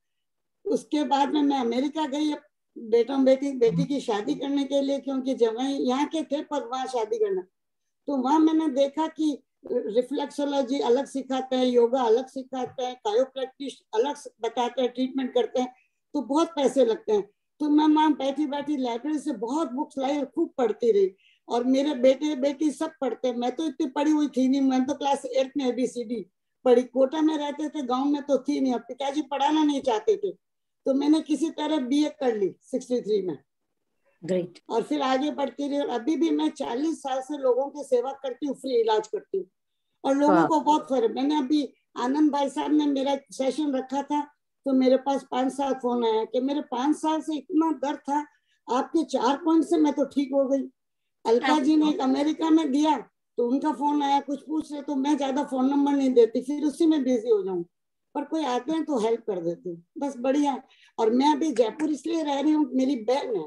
उसके बाद में मैं अमेरिका गई बेटी की शादी करने के लिए, क्योंकि जवाई यहाँ के थे पर वहाँ शादी करना। तो वहाँ मैंने देखा कि रिफ्लेक्सोलॉजी अलग सिखाते हैं, योगा अलग सिखाते हैं, कायोप्रैक्टिस अलग बताते हैं, ट्रीटमेंट करते हैं, तो बहुत पैसे लगते हैं। तो मैं वहाँ बैठी लाइब्रेरी से बहुत बुक्स लाई और खूब पढ़ती रही। और मेरे बेटे बेटी सब पढ़ते हैं। मैं तो इतनी पढ़ी हुई थी नहीं, मैं तो क्लास 8 में ABCD पढ़ी। कोटा में रहते थे, गाँव में तो थी नहीं। अब पिताजी पढ़ाना नहीं चाहते थे, तो मैंने किसी तरह BA कर ली 63 में।
ग्रेट।
और फिर आगे बढ़ती रही। और अभी भी मैं 40 साल से लोगों की सेवा करती हूँ, फ्री इलाज करती हूँ, और लोगों को बहुत फर्क। मैंने अभी आनंद भाई साहब ने मेरा सेशन रखा था, तो मेरे पास 5 साल फोन आया कि मेरे 5 साल से इतना दर्द था, आपके 4 पॉइंट से मैं तो ठीक हो गई। अलका जी ने एक अमेरिका में दिया, तो उनका फोन आया, कुछ पूछ रहे, तो मैं ज्यादा फोन नंबर नहीं देती, फिर उसी में बिजी हो जाऊं। पर कोई आते हैं तो हेल्प कर देती हूँ, बस बढ़िया। और मैं अभी जयपुर इसलिए रह रही हूँ, मेरी बहन है,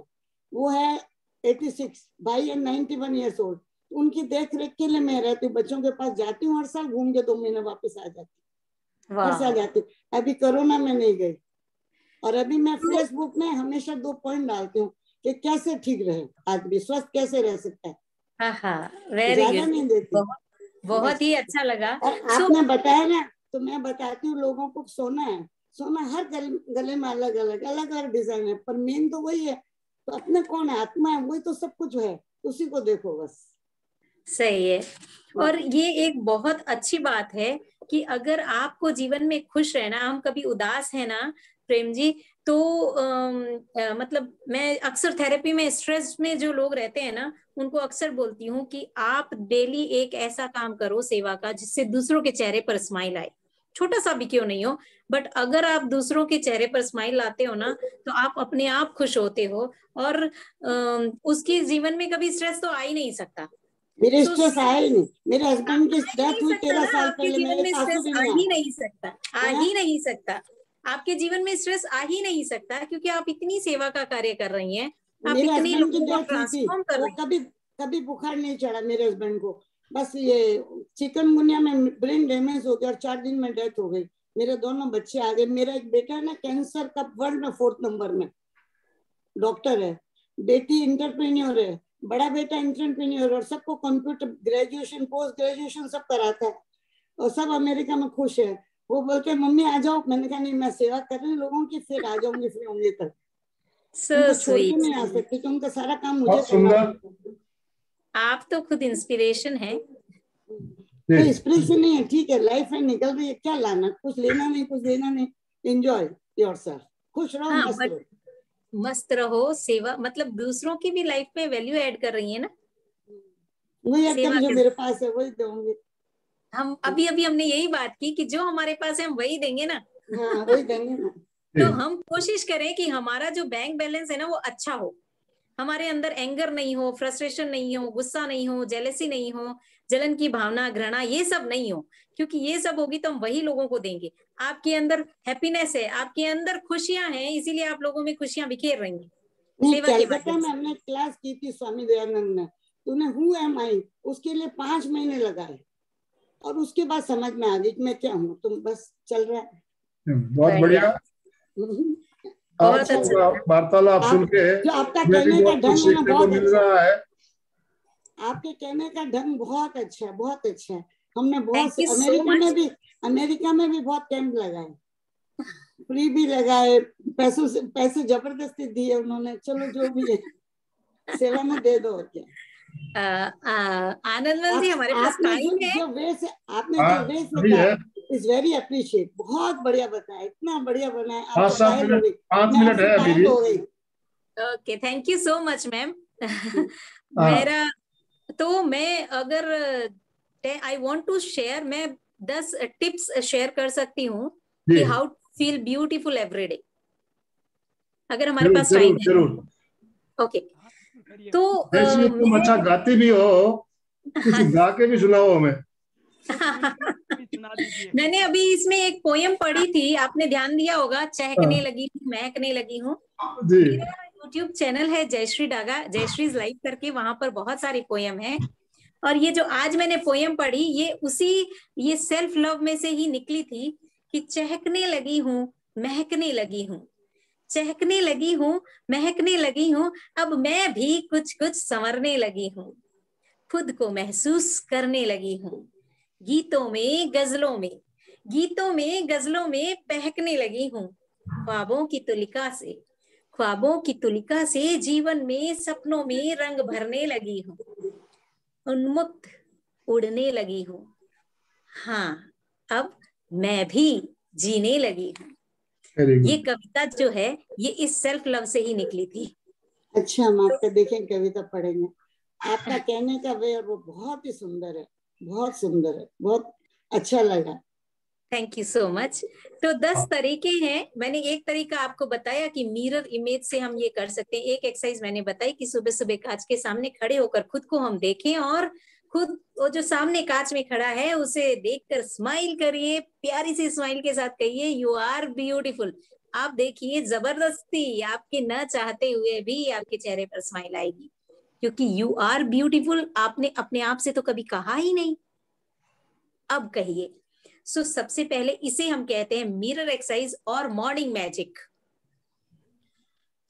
वो है 86, भाई है 91 ईयर्स ओल्ड। उनकी देख रेख के लिए मैं रहती हूँ, बच्चों के पास जाती हूँ, हर साल घूम के 2 महीने वापस आ जाती हूँ, हर साल जाती हूँ। अभी कोरोना में नहीं गई। और अभी मैं फेसबुक में हमेशा 2 पॉइंट डालती हूँ कि कैसे ठीक रहे आदमी, स्वस्थ कैसे रह सकता है। ज्यादा नहीं देती।
बहुत ही अच्छा लगा।
और आपने बताया ना, तो मैं बताती हूँ लोगों को, सोना है, सोना हर गले में अलग अलग डिजाइन है, पर मेन तो वही है। तो अपने कौन है, आत्मा है, वही तो सब कुछ है, उसी को देखो बस।
सही है। और ये एक बहुत अच्छी बात है कि अगर आपको जीवन में खुश रहना, हम कभी उदास है ना प्रेम जी, तो मतलब मैं अक्सर थेरेपी में स्ट्रेस में जो लोग रहते हैं ना, उनको अक्सर बोलती हूँ कि आप डेली एक ऐसा काम करो सेवा का, जिससे दूसरों के चेहरे पर स्माइल आए, छोटा सा भी क्यों नहीं हो, बट अगर आप दूसरों के चेहरे पर स्माइल लाते हो ना, तो आप अपने आप खुश होते हो। और उसके जीवन में कभी स्ट्रेस तो आ ही नहीं सकता।
मेरे स्ट्रेस आया ही नहीं। मेरे हस्बैंड की डेथ हुई 13 साल पहले,
मेरे
मेरे आंसू भी
आ ही नहीं सकता, आपके जीवन में स्ट्रेस आ ही नहीं सकता, क्योंकि आप इतनी सेवा का कार्य कर रही हैं, आप
मेरे
इतने
हस्बैंड की
लोगों को
डेथ हुई थी,
ट्रांसफॉर्म कर
वो
रही हैं।
कभी बुखार नहीं चढ़ा मेरे हस्बैंड को, बस ये चिकनगुनिया में ब्रेन डैमेज हो गया और 4 दिन में डेथ हो गई। मेरे दोनों बच्चे आ गए। मेरा एक बेटा है ना, कैंसर का वर्ल्ड में 4th नंबर में डॉक्टर है, बेटी इंटरप्रेन्योर है, बड़ा बेटा इंटरप्रेन्योर, और सबको कंप्यूटर ग्रेजुएशन पोस्ट ग्रेजुएशन सब कराता है, और सब अमेरिका में खुश है। वो बोलते हैं मम्मी आ जाओ, मैंने कहा नहीं, मैं सेवा कर रही हूँ लोगों की, फिर आ जाऊंगी फ्री होंगे तक। उनको छोड़ के नहीं आ सकती, क्योंकि उनका सारा काम मुझे करना है।
आप तो खुद इंस्पिरेशन है।
तो इंस्पिरेशन नहीं है, ठीक है, लाइफ में निकल रही है, क्या लाना, कुछ लेना नहीं, कुछ देना नहीं। एंजॉय योरसेल्फ, खुश रहो, मस्त रहो।
मस्त रहो, सेवा मतलब दूसरों की भी लाइफ में वैल्यू ऐड कर रही है ना।
वही जो मेरे पास है वही दूंगी।
हम अभी हमने यही बात की कि जो हमारे पास है हम वही देंगे ना।
हाँ, वही देंगे ना।
तो हम कोशिश करें कि हमारा जो बैंक बैलेंस है ना वो अच्छा हो, हमारे अंदर एंगर नहीं हो, फ्रस्ट्रेशन नहीं हो, गुस्सा नहीं हो, जेलेसी नहीं हो, जलन की भावना, घृणा, ये सब नहीं हो, क्योंकि ये सब होगी तो हम वही लोगों को देंगे। आपके अंदर हैप्पीनेस है, आपके अंदर खुशियां हैं, इसीलिए आप लोगों में खुशियां बिखेर रही हैं सेवा के
कलकत्ता
माध्यम
में
से।
हमने क्लास की थी स्वामी दयानंद ने, तूने हु एम आई उसके लिए 5 महीने लगाए और उसके बाद समझ में आ गई कि मैं क्या हूँ। तुम बस चल रहा है।
बहुत बढ़िया।
बहुत अच्छा।
वार्तालाप सुन के
जो आपका
मुझे भी
कहने का
बहुत कुछ
ढंग है ना,
सीखने को
बहुत
मिल
अच्छा
रहा है।
आपके कहने का ढंग बहुत अच्छा है, बहुत अच्छा है। हमने बहुत
Thank you so
अमेरिका में भी बहुत कैंप लगाए, फ्री भी लगाए, पैसे जबरदस्ती दिए उन्होंने। चलो जो भी है सेवा में दे दो और क्या।
आनंदमल जी, हमारे पास
आपने
टाइम है।
जो वे से आपने
हाँ,
जो वे से
अभी
कहा
है।
Is very appreciate. बहुत बढ़िया बताया, इतना बढ़िया बनाया। आप
5-7 मिनट, 5
मैं
मिनट है अभी भी।
हो गई।
Okay, thank you so much ma'am.
हाँ।
मेरा तो मैं अगर आई वांट टू शेयर, मैं 10 टिप्स शेयर कर सकती हूँ
जी,
कि how to feel beautiful everyday, अगर हमारे
जरूर
पास टाइम
जरूर
है।
जरूर।
ओके, तो
जैसे तुम अच्छा गाती भी हो, कुछ
हाँ,
गा के भी सुनाओ हमें।
सुना दीजिए।
मैंने अभी इसमें एक पोयम पढ़ी थी, आपने ध्यान दिया होगा, चहकने लगी हूँ, महकने लगी हूँ।
जी,
मेरा यूट्यूब चैनल है जयश्री डागा, जयश्रीज लाइफ करके, वहां पर बहुत सारी पोयम है। और ये जो आज मैंने पोयम पढ़ी, ये सेल्फ लव में से ही निकली थी कि चहकने लगी हूँ, महकने लगी हूँ, चहकने लगी हूँ, महकने लगी हूँ, अब मैं भी कुछ कुछ संवरने लगी हूँ, खुद को महसूस करने लगी हूँ, गीतों में गजलों में, गीतों में गजलों में बहकने लगी हूँ, ख्वाबों की तुलिका से, ख्वाबों की तुलिका से जीवन में सपनों में रंग भरने लगी हूँ, उन्मुक्त उड़ने लगी हूँ, हाँ अब मैं भी जीने लगी हूँ।
वेरी
ये
गुड।
कविता जो है ये इस सेल्फ लव से ही निकली थी।
अच्छा, हम आपका देखें कविता पढ़ेंगे। आपका कहने का वे और वो बहुत ही सुंदर है, बहुत सुंदर है, बहुत अच्छा लगा।
Thank you so much. तो 10 तरीके हैं, मैंने एक तरीका आपको बताया कि मिरर इमेज से हम ये कर सकते हैं। एक एक्सरसाइज मैंने बताई कि सुबह सुबह कांच के सामने खड़े होकर खुद को हम देखें और खुद वो जो सामने कांच में खड़ा है उसे देखकर स्माइल करिए, प्यारी सी स्माइल के साथ कहिए यू आर ब्यूटीफुल। आप देखिए, जबरदस्ती आपके न चाहते हुए भी आपके चेहरे पर स्माइल आएगी, क्योंकि यू आर ब्यूटीफुल आपने अपने आप से तो कभी कहा ही नहीं, अब कहिए। सो सबसे पहले इसे हम कहते हैं मिरर एक्सरसाइज और morning magic.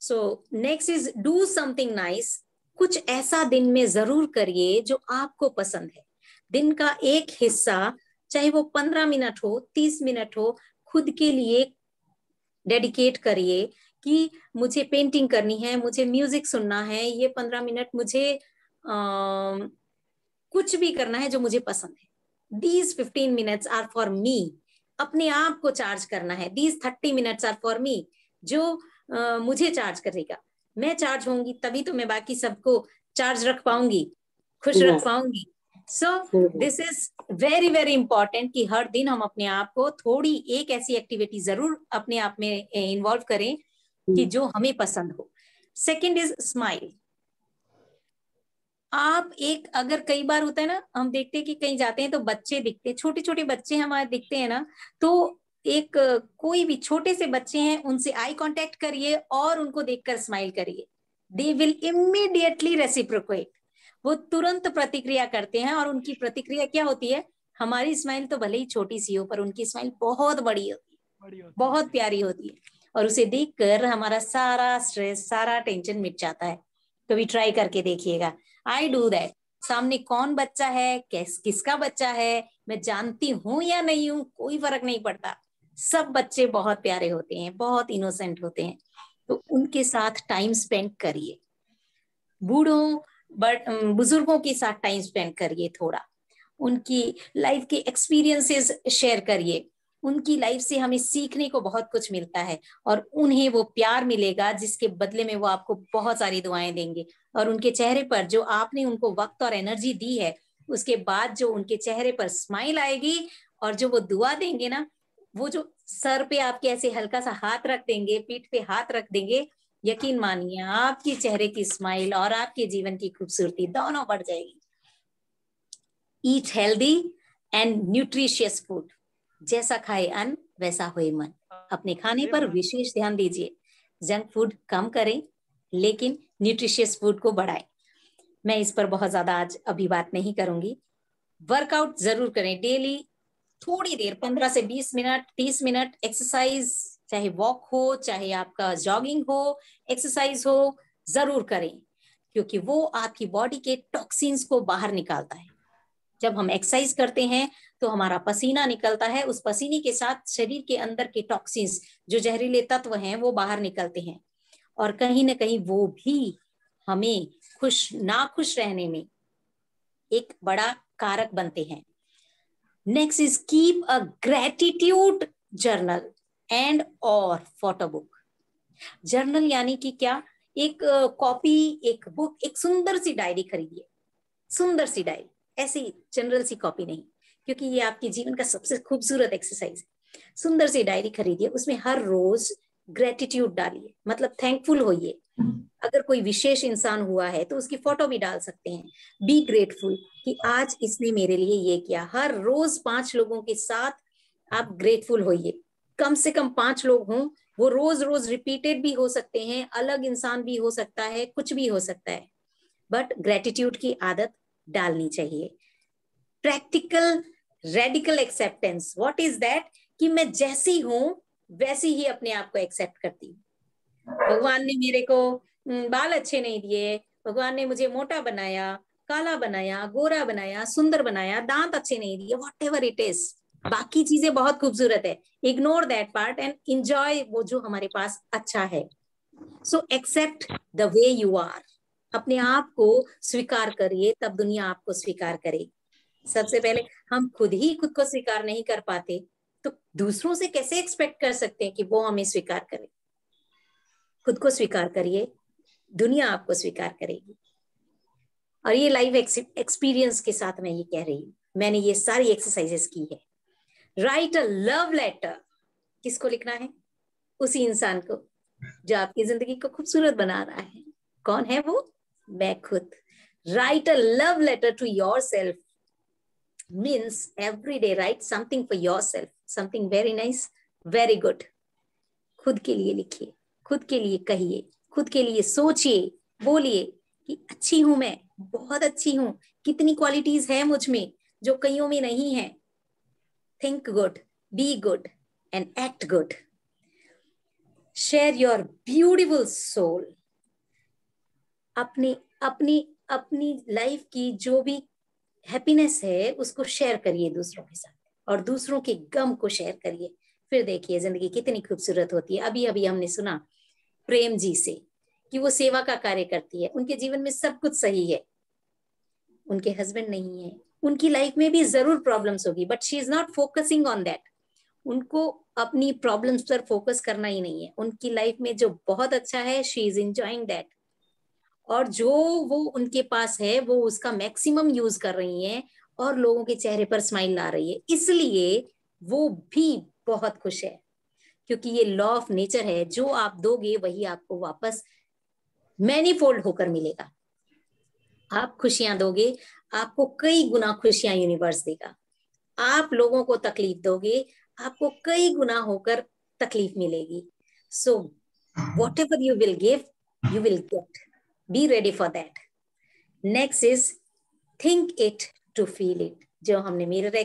So next is do something nice, कुछ ऐसा दिन में जरूर करिए जो आपको पसंद है। दिन का एक हिस्सा, चाहे वो 15 मिनट हो, 30 मिनट हो, खुद के लिए डेडिकेट करिए कि मुझे पेंटिंग करनी है, मुझे म्यूजिक सुनना है, ये 15 मिनट मुझे कुछ भी करना है जो मुझे पसंद है। These 15 minutes are for me, अपने आप को चार्ज करना है। These 30 minutes are for me, जो मुझे चार्ज करेगा। मैं चार्ज होंगी तभी तो मैं बाकी सबको चार्ज रख पाऊंगी, खुश रख पाऊंगी। So this is very very important कि हर दिन हम अपने आप को थोड़ी एक ऐसी एक्टिविटी जरूर अपने आप में इन्वॉल्व करें कि जो हमें पसंद हो। Second is smile. आप एक, अगर कई बार होता है ना, हम देखते हैं कि कहीं जाते हैं तो बच्चे दिखते हैं, छोटे छोटे बच्चे हमारे दिखते हैं ना, तो एक कोई भी छोटे से बच्चे हैं उनसे आई कांटेक्ट करिए और उनको देखकर स्माइल करिए। दे विल इमीडिएटली रेसिप्रोकेट, वो तुरंत प्रतिक्रिया करते हैं। और उनकी प्रतिक्रिया क्या होती है, हमारी स्माइल तो भले ही छोटी सी हो पर उनकी स्माइल बहुत बड़ी होती है, बहुत प्यारी होती है, और उसे देखकर हमारा सारा स्ट्रेस, सारा टेंशन मिट जाता है। कभी ट्राई करके देखिएगा। I do that. सामने कौन बच्चा है, किसका बच्चा है, मैं जानती हूं या नहीं हूं, कोई फर्क नहीं पड़ता। सब बच्चे बहुत प्यारे होते हैं, बहुत इनोसेंट होते हैं, तो उनके साथ टाइम स्पेंड करिए। बूढ़ों बुजुर्गों के साथ टाइम स्पेंड करिए, थोड़ा उनकी लाइफ के एक्सपीरियंसेस शेयर करिए। उनकी लाइफ से हमें सीखने को बहुत कुछ मिलता है और उन्हें वो प्यार मिलेगा जिसके बदले में वो आपको बहुत सारी दुआएं देंगे। और उनके चेहरे पर जो आपने उनको वक्त और एनर्जी दी है, उसके बाद जो उनके चेहरे पर स्माइल आएगी और जो वो दुआ देंगे ना, वो जो सर पे आपके ऐसे हल्का सा हाथ रख देंगे, पीठ पे हाथ रख देंगे, यकीन मानिए आपके चेहरे की स्माइल और आपके जीवन की खूबसूरती दोनों बढ़ जाएगी। Eat healthy and nutritious food. जैसा खाए अन्न वैसा होए मन। अपने खाने पर विशेष ध्यान दीजिए। जंक फूड कम करें लेकिन न्यूट्रिशियस फूड को बढ़ाएं। मैं इस पर बहुत ज्यादा आज अभी बात नहीं करूंगी। वर्कआउट जरूर करें डेली, थोड़ी देर 15 से 20 मिनट 30 मिनट एक्सरसाइज, चाहे वॉक हो चाहे आपका जॉगिंग हो, एक्सरसाइज हो, जरूर करें, क्योंकि वो आपकी बॉडी के टॉक्सिन्स को बाहर निकालता है। जब हम एक्सरसाइज करते हैं तो हमारा पसीना निकलता है, उस पसीने के साथ शरीर के अंदर के टॉक्सिन्स जो जहरीले तत्व हैं वो बाहर निकलते हैं, और कहीं ना कहीं वो भी हमें नाखुश रहने में एक बड़ा कारक बनते हैं। Next is keep a gratitude journal and और फोटो बुक। जर्नल यानी कि क्या, एक कॉपी, एक बुक, एक सुंदर सी डायरी खरीदिए। सुंदर सी डायरी, ऐसी जनरल सी कॉपी नहीं, क्योंकि ये आपके जीवन का सबसे खूबसूरत एक्सरसाइज है। सुंदर सी डायरी खरीदिए, उसमें हर रोज ग्रेटिट्यूड डालिए, मतलब थैंकफुल होइए। अगर कोई विशेष इंसान हुआ है तो उसकी फोटो भी डाल सकते हैं। बी ग्रेटफुल कि आज इसने मेरे लिए ये किया। हर रोज 5 लोगों के साथ आप ग्रेटफुल होइए। कम से कम 5 लोग हों, वो रोज रोज रिपीटेड भी हो सकते हैं, अलग इंसान भी हो सकता है, कुछ भी हो सकता है, बट ग्रेटिट्यूड की आदत डालनी चाहिए। Practical radical acceptance, what is that, कि मैं जैसी हूं वैसी ही अपने आप को एक्सेप्ट करती हूँ। भगवान ने मेरे को बाल अच्छे नहीं दिए, भगवान ने मुझे मोटा बनाया, काला बनाया, गोरा बनाया, सुंदर बनाया, दांत अच्छे नहीं दिए, व्हाट एवर इट इज, बाकी चीजें बहुत खूबसूरत है, ignore that part and enjoy वो जो हमारे पास अच्छा है। So accept the way you are. अपने आप को स्वीकार करिए, तब दुनिया आपको स्वीकार करेगी। सबसे पहले हम खुद ही खुद को स्वीकार नहीं कर पाते तो दूसरों से कैसे एक्सपेक्ट कर सकते हैं कि वो हमें स्वीकार करे। खुद को स्वीकार करिए, दुनिया आपको स्वीकार करेगी। और ये लाइव एक्सपीरियंस के साथ मैं ये कह रही हूँ, मैंने ये सारी एक्सरसाइजेस की है। Write a love letter. किसको लिखना है? उसी इंसान को जो आपकी जिंदगी को खूबसूरत बना रहा है। कौन है वो? मैं खुद। Write a love letter to yourself means every day write something for yourself, something very nice, very good. खुद के लिए लिखिए, खुद के लिए कहिए, खुद के लिए सोचिए, बोलिए कि अच्छी हूं मैं, बहुत अच्छी हूं, कितनी क्वालिटीज है मुझ में जो कईयों में नहीं है। Think good, be good and act good. Share your beautiful soul. अपनी अपनी अपनी लाइफ की जो भी हैप्पीनेस है उसको शेयर करिए दूसरों के साथ, और दूसरों के गम को शेयर करिए। फिर देखिए जिंदगी कितनी खूबसूरत होती है। अभी अभी हमने सुना प्रेम जी से कि वो सेवा का कार्य करती है, उनके जीवन में सब कुछ सही है, उनके हस्बैंड नहीं है, उनकी लाइफ में भी जरूर प्रॉब्लम्स होगी, but she is not focusing on that. उनको अपनी प्रॉब्लम्स पर फोकस करना ही नहीं है। उनकी लाइफ में जो बहुत अच्छा है, शी इज एंजॉयिंग दैट, और जो वो उनके पास है वो उसका मैक्सिमम यूज कर रही हैं और लोगों के चेहरे पर स्माइल ला रही है। इसलिए वो भी बहुत खुश है, क्योंकि ये लॉ ऑफ नेचर है, जो आप दोगे वही आपको वापस मैनीफोल्ड होकर मिलेगा। आप खुशियां दोगे, आपको कई गुना खुशियां यूनिवर्स देगा। आप लोगों को तकलीफ दोगे, आपको कई गुना होकर तकलीफ मिलेगी। सो whatever you will give, you will get. Be ready for that. Next is think it to feel it. जो हमने मिरर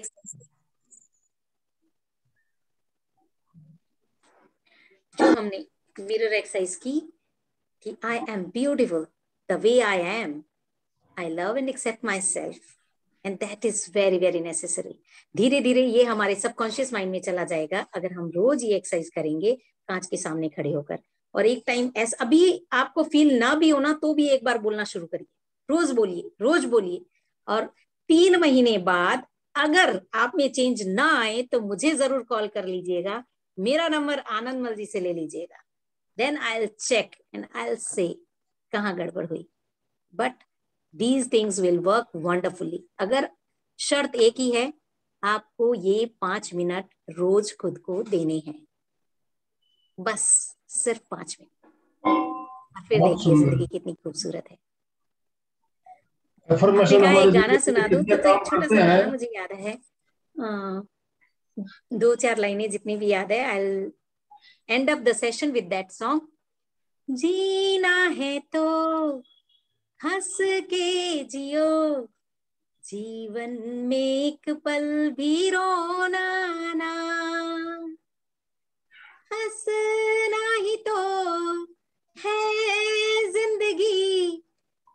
एक्सरसाइज की कि I am beautiful the way I am. I love and accept myself. And that is very very necessary. धीरे धीरे ये हमारे subconscious mind में चला जाएगा अगर हम रोज ये एक्सरसाइज करेंगे कांच के सामने खड़े होकर। और एक टाइम ऐसा, अभी आपको फील ना भी होना तो भी एक बार बोलना शुरू करिए, रोज बोलिए, रोज बोलिए। और 3 महीने बाद अगर आप में चेंज ना आए तो मुझे जरूर कॉल कर लीजिएगा, मेरा नंबर आनंद मल जी से ले लीजिएगा। Then I will check and I will see कहाँ गड़बड़ हुई। But these things will work wonderfully. अगर शर्त एक ही है, आपको ये 5 मिनट रोज खुद को देने हैं, बस सिर्फ 5 मिनट। फिर
बहुत
देखिए
सुंदर।
जिंदगी कितनी खूबसूरत है।
अफर्मेशन
आपने कहा
हमारे
एक गाना
जीवन
सुना
में
दूं,
कितने
तो
काम
एक छोटा
करते
सा
हैं।
गाना मुझे याद है, 2-4 लाइनें जितनी भी याद है। I will end up the session with that song. जीना है तो हंस के जियो, जीवन में एक पल भी रोना ना, हंसना ही तो है जिंदगी,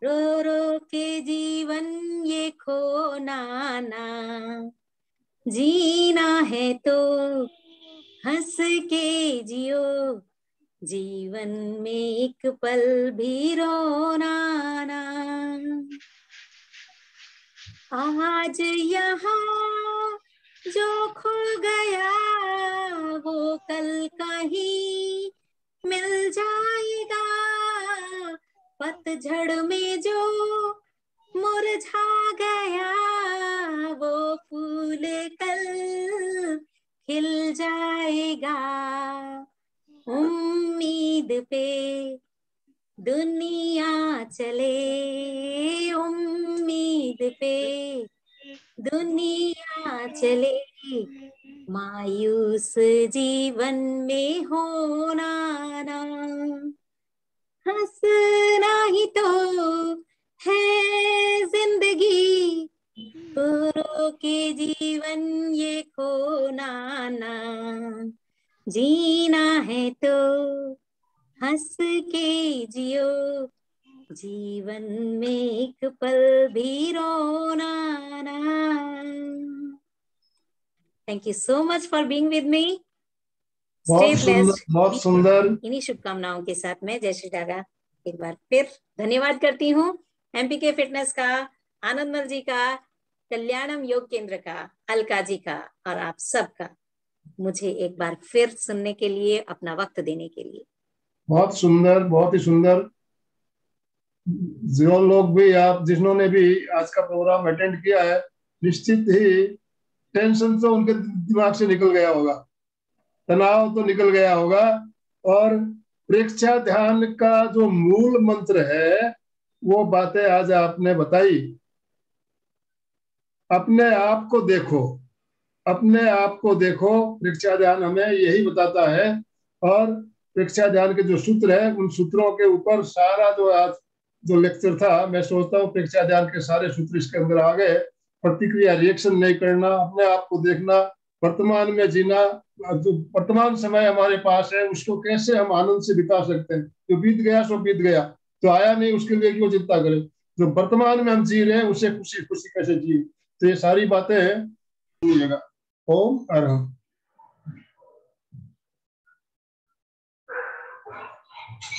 रो रो के जीवन ये खोना ना, जीना है तो हंस के जियो, जीवन में एक पल भी रोना ना। आज यहाँ जो खो गया वो कल कहीं मिल जाएगा, पतझड़ में जो मुरझा गया वो फूल कल खिल जाएगा। उम्मीद पे दुनिया चले, उम्मीद पे दुनिया चले, मायूस जीवन में होना ना, हंसना ही तो है जिंदगी, रो के जीवन ये खोना ना, जीना है तो हंस के जियो, जीवन में एक पल भी रोना ना। Thank you so much for being with me. Stay blessed.
बहुत सुंदर।
इन्हीं शुभकामनाओं के साथ मैं जय श्री डागा एक बार फिर धन्यवाद करती हूँ एमपीके फिटनेस का, आनंदमल जी का, कल्याणम योग केंद्र का, अलका जी का और आप सबका, मुझे एक बार फिर सुनने के लिए, अपना वक्त देने के लिए।
बहुत सुंदर, बहुत ही सुंदर। जो लोग भी, आप जिन्होंने भी आज का प्रोग्राम अटेंड किया है, निश्चित ही टेंशन तो उनके दिमाग से निकल गया होगा, तनाव तो निकल गया होगा। और प्रेक्षा ध्यान का जो मूल मंत्र है वो बातें आज आपने बताई। अपने आप को देखो, अपने आप को देखो, प्रेक्षा ध्यान हमें यही बताता है। और प्रेक्षा ध्यान के जो सूत्र है, उन सूत्रों के ऊपर सारा जो आज जो लेक्चर था, मैं सोचता हूँ प्रेक्षा ध्यान के सारे सूत्र इसके अंदर आ गए। प्रतिक्रिया, रिएक्शन नहीं करना, अपने आप को देखना, वर्तमान में जीना, जो वर्तमान समय हमारे पास है उसको कैसे हम आनंद से बिता सकते हैं। जो बीत गया सो बीत गया, तो आया नहीं उसके लिए क्यों चिंता करें। जो वर्तमान में हम जी रहे हैं उसे खुशी खुशी कैसे जिए। तो ये सारी बातें हैं। ओम अरहम।